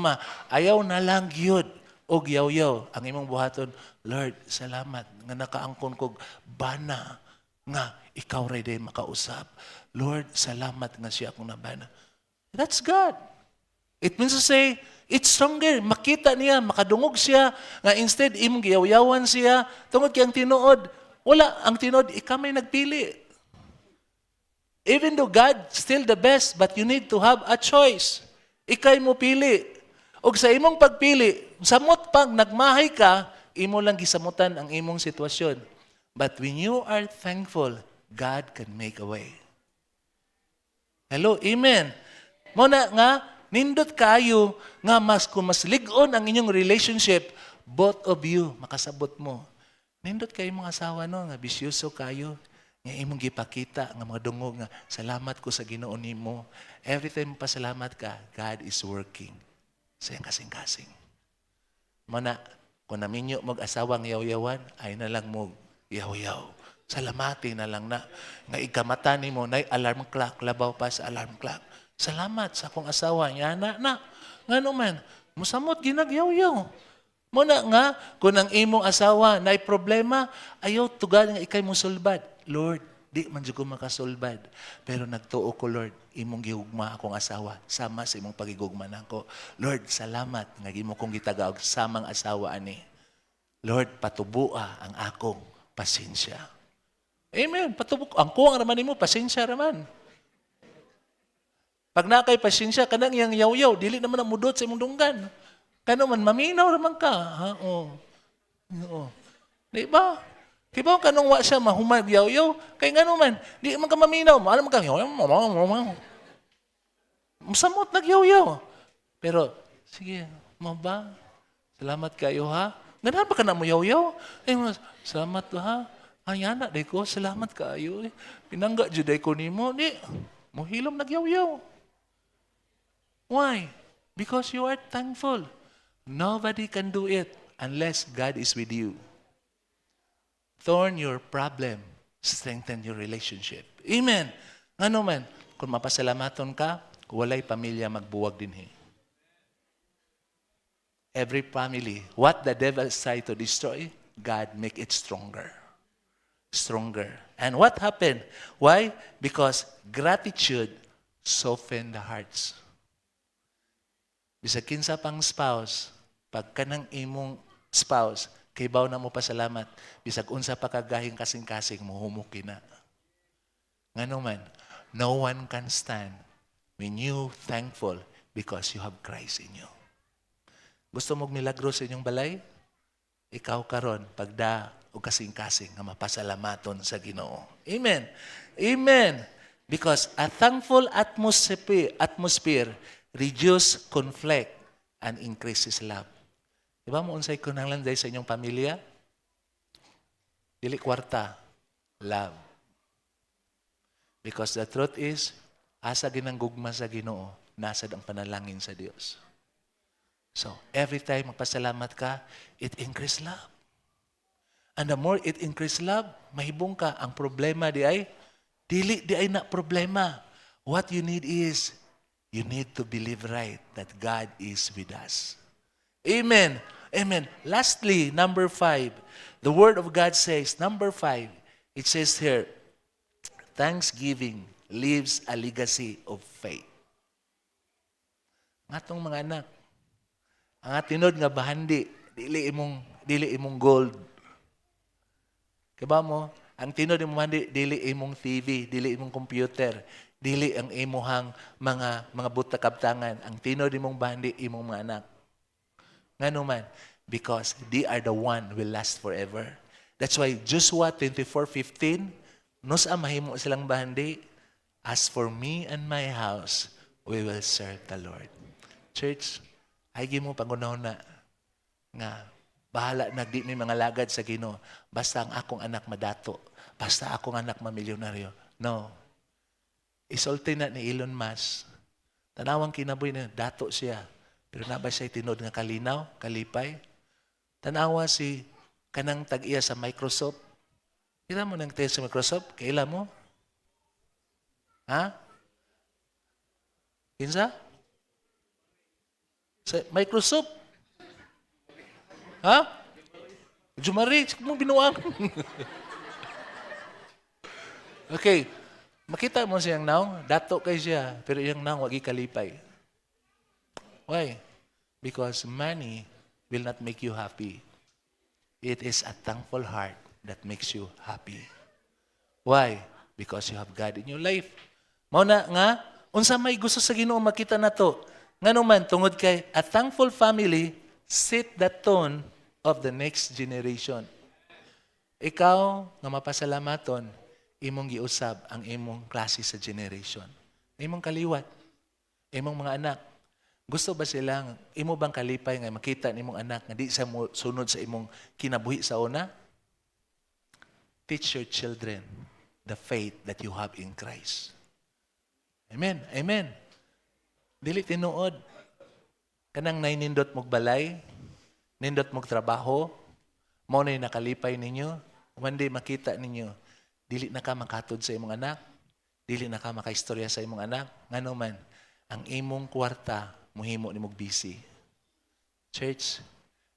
Ayaw na lang yun. og yaw-yaw, ang imong buhaton, Lord, salamat nga nakaangkon kog bana nga ikaw ray day makausap. Lord, salamat nga siya akong nabana. That's God. It means to say, it's stronger. Makita niya, makadungog siya, nga instead, imong giyaw-yawan siya, tungod kay ang tinuod, wala, ang tinuod, ikaw may nagpili. Even though God still the best, but you need to have a choice. Ikay mo pili. O sa imong pagpili, samot pag nagmahay ka, imo lang gisamutan ang imong sitwasyon. But when you are thankful, God can make a way. Hello, amen. Muna nga, nindot kayo nga kung mas ligon ang inyong relationship, both of you, makasabot mo. Nindot kayo mga asawa no, nga bisyoso kayo, nga imong gipakita, nga mga dungog nga, salamat ko sa Ginoo nimo. Every time pasalamat ka, God is working sa iyang kasing-kasing. Muna, kung naminyo mag-asawang yaw-yawan, ay na lang mo yaw-yaw. Salamati na lang na. Nga ikamata ni mo, na alarm clock, labaw pa sa alarm clock. Salamat sa akong asawa. Yan na. Nga naman, musamot ginagyaw-yaw. Muna nga, kung ang imong asawa na problema, ayaw tugad nga ikay mo sulbad. Lord, di man dyan ko makasulbad. Pero nagtuo ko, Lord, imong gihugma akong asawa. Sama sa imong pagigugma nako. Lord, salamat nga imo kong gitagaog samang asawa ani. Lord, patubua ang akong pasensya. Amen. Patubok. Ang kuwang raman mo, pasensya raman. Pag nakay pasensya, kanang yang yaw-yaw, dili naman ang mudot sa imong dunggan. Kano man, maminaw raman ka. Ha? Oo. Di ba? Kibaw kanong wa siya mahumag yaw-yaw, kay ngano man, di man ka maminaw. Alam man ka, masamot nagyaw-yaw. Pero, sige, mo ba? Salamat kayo ha? Ganahan ba ka na mo yaw-yaw? Salamat to ha? Ay, anak, day ko, salamat kayo. Pinangga juday ko ni mo. Di, mohilom nagyaw-yaw. Why? Because you are thankful. Nobody can do it unless God is with you. Turn your problem, strengthen your relationship. Amen. Ano man, kung mapasalamaton ka, walay pamilya magbuwag din. Every family, what the devil try to destroy, God make it stronger. Stronger. And what happened? Why? Because gratitude soften the hearts. Bisag kinsa pang spouse, pag kanang imong spouse, kay baw na mo pasalamat, bisag unsa pa kagahing kasing-kasing, muhumuki na. Ngano man, no one can stand when you thankful because you have Christ in you. Gusto mong milagro sa inyong balay? Ikaw karon pagda o kasing-kasing nga mapasalamaton sa Ginoo. Amen. Amen. Because a thankful atmosphere reduce conflict and increases love. Diba mo unsay kunanglan dahil sa inyong pamilya? Dili kwarta, love. Because the truth is, asa ginanggugma sa Ginoo, nasad ang panalangin sa Dios. So, every time magpasalamat ka, it increase love. And the more it increase love, mahibong ka, ang problema dili ay na problema. What you need is, you need to believe right that God is with us. Amen. Amen. Lastly, number 5, the Word of God says, number 5, it says here, thanksgiving leaves a legacy of faith. Nga tong mga anak, ang atinod nga bahandi, dili imong gold. Kaba mo, ang tinod imong bahandi, dili imong TV, dili imong computer, dili ang imuhang mga butakabtangan. Ang tinod imong bahandi, imong mga anak. Nga naman, because they are the one will last forever. That's why Joshua 24:15, nos mahimo silang bahandi, as for me and my house, we will serve the Lord. Church, ay mo pangunahon na nga bahala na di may mga lagad sa Ginoo. Basta ang akong anak madato. Basta akong anak mamilyonaryo. No. Isulti na ni Elon Musk. Tanawang kinabuhi na dato siya. Pero naba siya tinod nga kalinaw, kalipay. Tanawa si kanang tag-iya sa Microsoft. Kila mo nang tayo sa Microsoft? Kaila mo? Ha? Kinsa? Sa Microsoft? Ha? Jumari, mo binuang. Okay. Makita mo siyang naong, dato kay siya, pero iyang naong wagi kalipay. Why? Because money will not make you happy. It is a thankful heart that makes you happy. Why? Because you have God in your life. Mao na nga, unsa may gusto sa Ginoo makita nato. Ngano man tungod kay a thankful family set the tone of the next generation. Ikaw nga mapasalamaton, imong giusab ang imong klase sa generation. Imong kaliwat, imong mga anak. Gusto ba silang, imo bang kalipay nga makita nimong anak nga di sa sunod sa imong kinabuhi sa una? Teach your children the faith that you have in Christ. Amen. Amen. Dili tinuod. Kanang nainindot mong balay, nindot mong trabaho, mo na nakalipay ninyo, one day makita ninyo, dili na ka makatod sa imong anak, dili na ka makaistorya sa imong anak, ngano man, ang imong kwarta, muhimo ni mong busy. Church,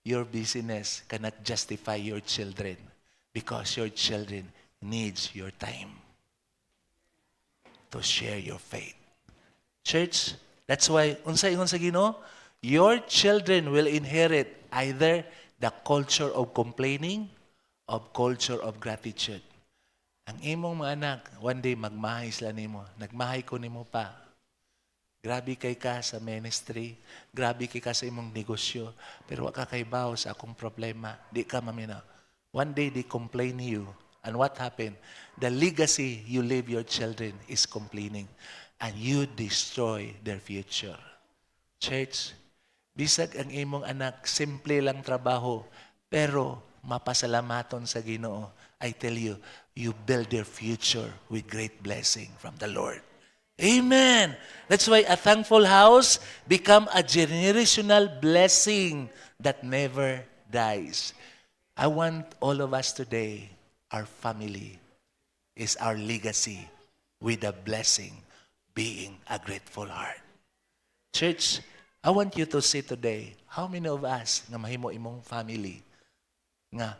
your busyness cannot justify your children because your children needs your time to share your faith. Church, that's why, unsa ingon sa Ginoo, your children will inherit either the culture of complaining or culture of gratitude. Ang imong mga anak, one day magmahay sila nimo. Nagmahay ko nimo pa. Grabe kay ka sa ministry, grabe kay ka sa imong negosyo, pero wa ka kaybaw sa akong problema. Di ka mamina. One day they complain you. And what happened? The legacy you leave your children is complaining. And you destroy their future. Church, bisag ang imong anak, simple lang trabaho, pero mapasalamaton sa Ginoo. I tell you, you build their future with great blessing from the Lord. Amen. That's why a thankful house become a generational blessing that never dies. I want all of us today, our family is our legacy with a blessing being a grateful heart. Church, I want you to see today, how many of us nga mahimo imong family nga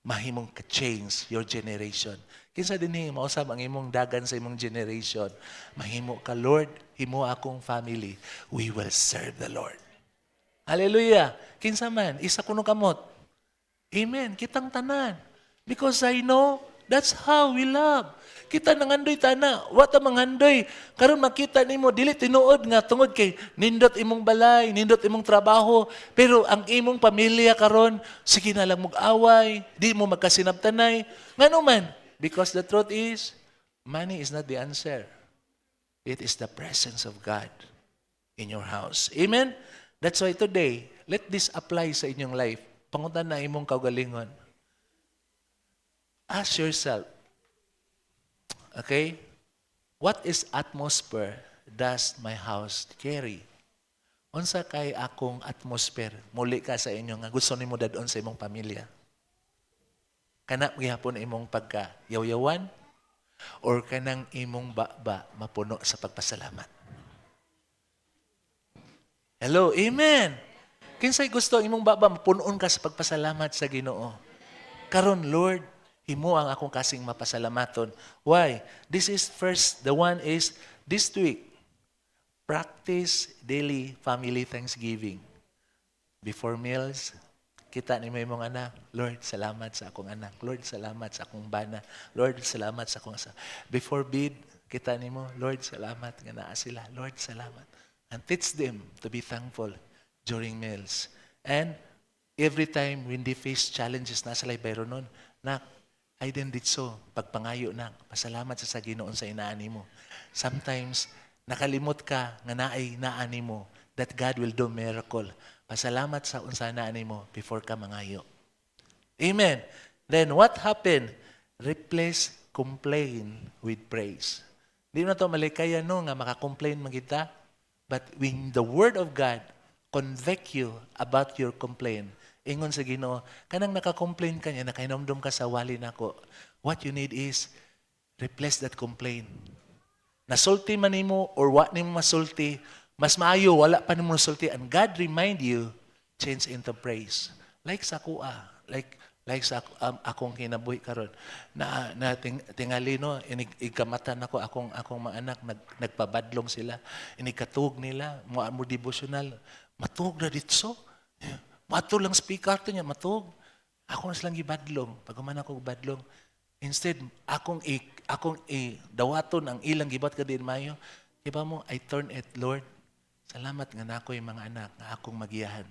mahimong ka-change your generation. Kinsa dinhi mausab ang imong dagan sa imong generation. Mahimo ka, Lord, himo akong family. We will serve the Lord. Hallelujah. Kinsa man, isa kuno kamot. Amen. Kitang tanan. Because I know that's how we love. Kita nangandoy tana, wata manghandoy. Karon makita nimo dili tinuod nga tungod kay nindot imong balay, nindot imong trabaho, pero ang imong pamilya karon sige na lang mag-away, di mo magkasinabtanay. Ngano man? Because the truth is, money is not the answer. It is the presence of God in your house. Amen? That's why today, let this apply sa inyong life. Pangutan na imong kaugalingon. Ask yourself, okay, what is atmosphere does my house carry? Unsa kay akong atmosphere? Muli ka sa inyo nga gusto nimo dadon sa imong pamilya. Kana gihapon imong pagka-yaw-yawan or kanang imong baba mapuno sa pagpasalamat. Hello, amen. Kinsay gusto imong baba mapunon ka sa pagpasalamat sa Ginoo. Karon, Lord, himo ang akong kasing mapasalamaton. Why? This is first, the one is this week. Practice daily family thanksgiving. Before meals, kita ni may mong anak, Lord, salamat sa akong anak. Lord, salamat sa akong bana. Lord, salamat sa akong asa. Before bed, kita ni mo, Lord, salamat nga naa sila. Lord, salamat. And teach them to be thankful during meals. And every time when they face challenges, nasa lay bayro nun, nak, ay din ditso, pagpangayo na, pasalamat sa Ginoon sa inaani mo. Sometimes, nakalimot ka nga naay naani mo that God will do miracle. Pasalamat sa unsa naani mo before ka mangayo. Amen. Then what happened? Replace complain with praise. Di na to malikaya no nga maka-complain man kita. But when the word of God convict you about your complaint, ingon sa Ginoo, kanang naka-complain ka niya, nakainomdom ka sa wali nako. What you need is replace that complaint. Nasulti man nimo or wa nimo masulti, mas maayo wala pa nimo nasulti and God remind you change into praise. Like sa kuha, like sa akong kinabuhi karon na tingali no ikamatan ako akong mga anak nagpabadlong sila inikatug nila mo devotional matug na ditso matug lang speaker to niya matug ako na silang gibadlong paghuman ako badlong instead akong dawaton ang ilang gibat ka din mayo diba mo I turn it Lord salamat nga nakoy mga anak nga akong magiyahan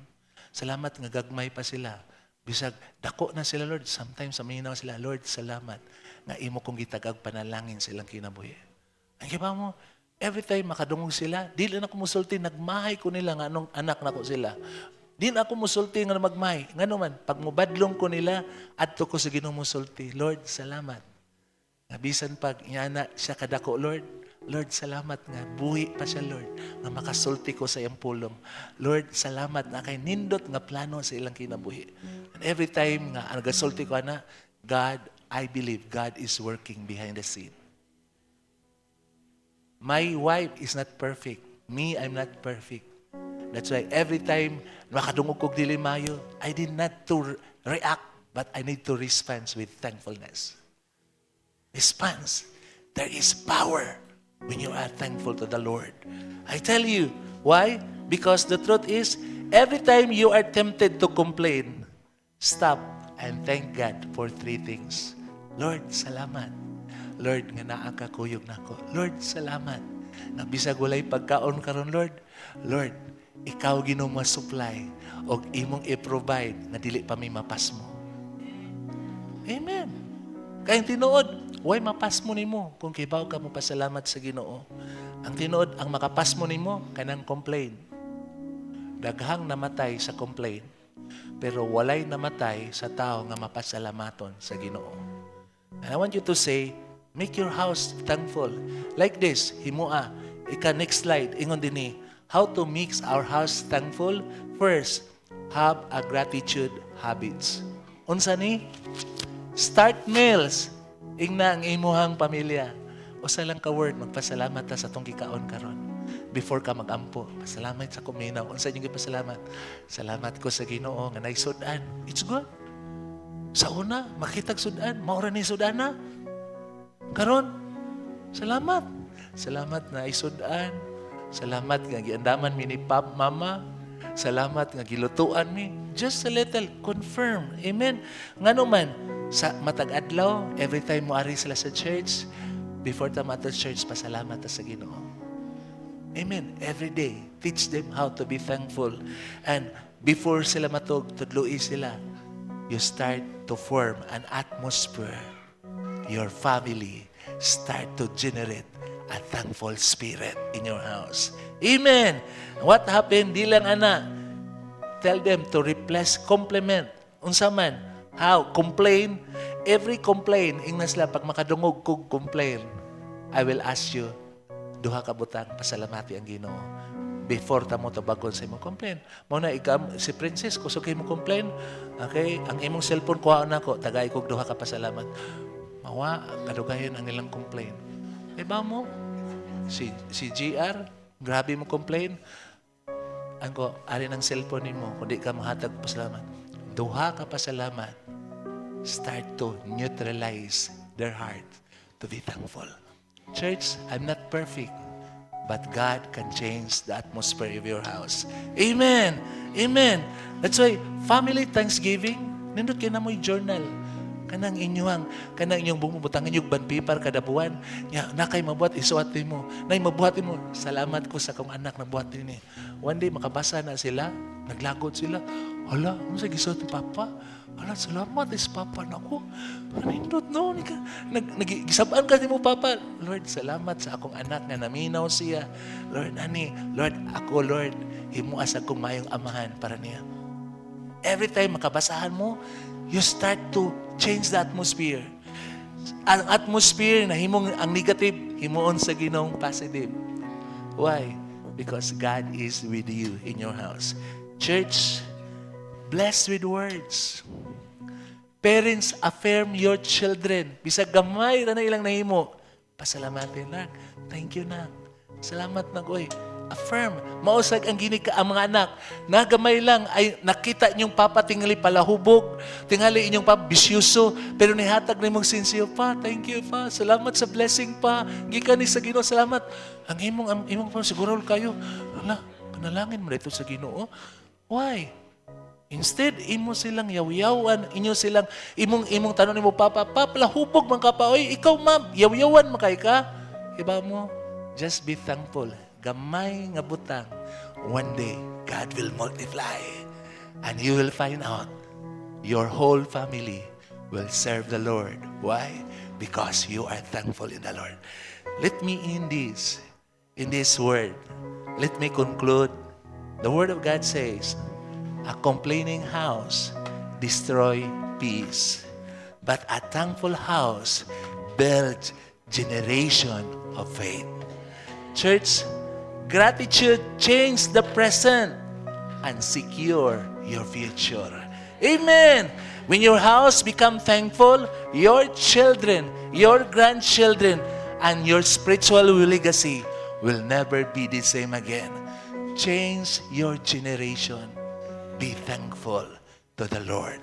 salamat nga gagmay pa sila bisag dako na sila Lord sometimes saminaw sila Lord salamat nga imo kong gitagag panalangin silang kinabuhi ang giba mo every time makadungog sila dili na ko musulti nagmahay ko nila nga anong anak nako sila di na ako musulti nga magmahay ngano man pag mubadlong ko nila adto ko sa Ginoo musulti Lord salamat nga bisan pag iana siya kadako Lord Lord, salamat nga. Buhi pa siya, Lord. Nga makasulti ko sa iyang pulong. Lord, salamat na kay nindot nga plano sa ilang kinabuhi. And every time nga nagasulti ko na, God, I believe God is working behind the scene. My wife is not perfect. Me, I'm not perfect. That's why every time makadungog kog dili mayo, I did not to react, but I need to respond with thankfulness. Response. There is power when you are thankful to the Lord. I tell you, why? Because the truth is, every time you are tempted to complain, stop and thank God for 3 things. Lord, salamat. Lord, nga naa ka kuyog nako. Lord, salamat. Nga bisag walay pagkaon karon Lord. Lord, ikaw Ginoo supply og imong i-provide nga dili pa mi mapas mo. Amen. Kayong tinuod, why mapas mo nimo kung kibaw ka mo pasalamat sa Ginoo? Ang tinuod, ang makapas mo nimo kanang complain. Daghang namatay sa complain, pero walay namatay sa tao nga mapasalamaton sa Ginoo. And I want you to say, make your house thankful. Like this, himua. Next slide, ingon dinhi. How to make our house thankful? First, have a gratitude habits. Unsa ni? Start meals. Ingna ang imuhang pamilya. O sa lang ka word, magpasalamat ta sa tong gikaon karon. Before ka magampo, pasalamat sa kuminaw. Unsa inyong gipasalamat? Salamat ko sa Ginoo nga naisudan. It's good. Sa una, makitag sudan, maura ni sudan na. Karon, salamat. Salamat na isudan. Salamat nga giandaman mi ni mama. Salamat nga gilutuan mi. Just a little, confirm. Amen. Ngano man, sa matag adlaw, every time mo ari sila sa church, before ta mata church, pasalamat ta sa Ginoo. Amen. Every day, teach them how to be thankful. And before sila matug, tudloi sila, you start to form an atmosphere. Your family start to generate a thankful spirit in your house. Amen. What happened? Di lang ana. Tell them to replace compliment. Unsa man. How? Complain. Every complain, ingnas lang, pag makadungog kog complain, I will ask you, duha ka butang, pasalamati ang Ginoo. Before ta mo tabagon sa imong complain. Muna ikam, si Princess, kusog mo complain, okay, ang imong cellphone kuha na ko, tagay kog duha ka pasalamat. Mawa, kadugayon ang ilang complain. Diba mo? Si GR, grabe mo complain. Angko, ari ng cellphone mo, kundi ka mahatag pasalamat. Duha ka pasalamat. Start to neutralize their heart to be thankful. Church, I'm not perfect, but God can change the atmosphere of your house. Amen. Amen. That's why family Thanksgiving, nindot kayo na mo'y journal. Kanang inyong bumubutangan yung banpipar kada buwan. Nakay mabuhat, isuwatin mo. Nay, mabuhatin mo. Salamat ko sa kong anak na buhatin ni. One day, makabasa na sila. Naglagod sila. Hala, ano sa gisot ni Papa? Hala, salamat, is Papa na ko. Panindot, no? Nagisabaan ka mo, Papa. Lord, salamat sa akong anak na naminaw siya. Lord, Lord, ako, Lord, himuas akong mayong amahan para niya. Every time makabasahan mo, you start to change the atmosphere. Ang atmosphere na himong ang negative, himuon sa Ginoong positive. Why? Because God is with you in your house. Church, blessed with words. Parents, affirm your children. Bisag gamay na ilang nahimo. Pasalamatin lang. Thank you na. Salamat na koy. affirm. Mausag ang gini ka ang mga anak. Nagamay lang ay nakita inyong papa tingali palahubog, tingali inyong papa bisyuso, pero nihatag ni mong sinsiyo pa. Thank you pa. Salamat sa blessing pa. Gikan ni sa Ginoo, salamat. Ang imong pa siguro kayo. Hala, panalangin mo dito sa Ginoo. Why? Instead, imo silang yaw-yawan, imong tanong nimo papa, palahubog man ka pa, oy, ikaw ma'am, yaw-yawan makay ka. Iba mo, just be thankful. Gamay nga butang. One day, God will multiply. And you will find out your whole family will serve the Lord. Why? Because you are thankful in the Lord. Let me in this word. Let me conclude. The word of God says, a complaining house destroy peace, but a thankful house builds generation of faith. Church, gratitude changes the present and secure your future. Amen. When your house become thankful, your children, your grandchildren, and your spiritual legacy will never be the same again. Change your generation. Be thankful to the Lord.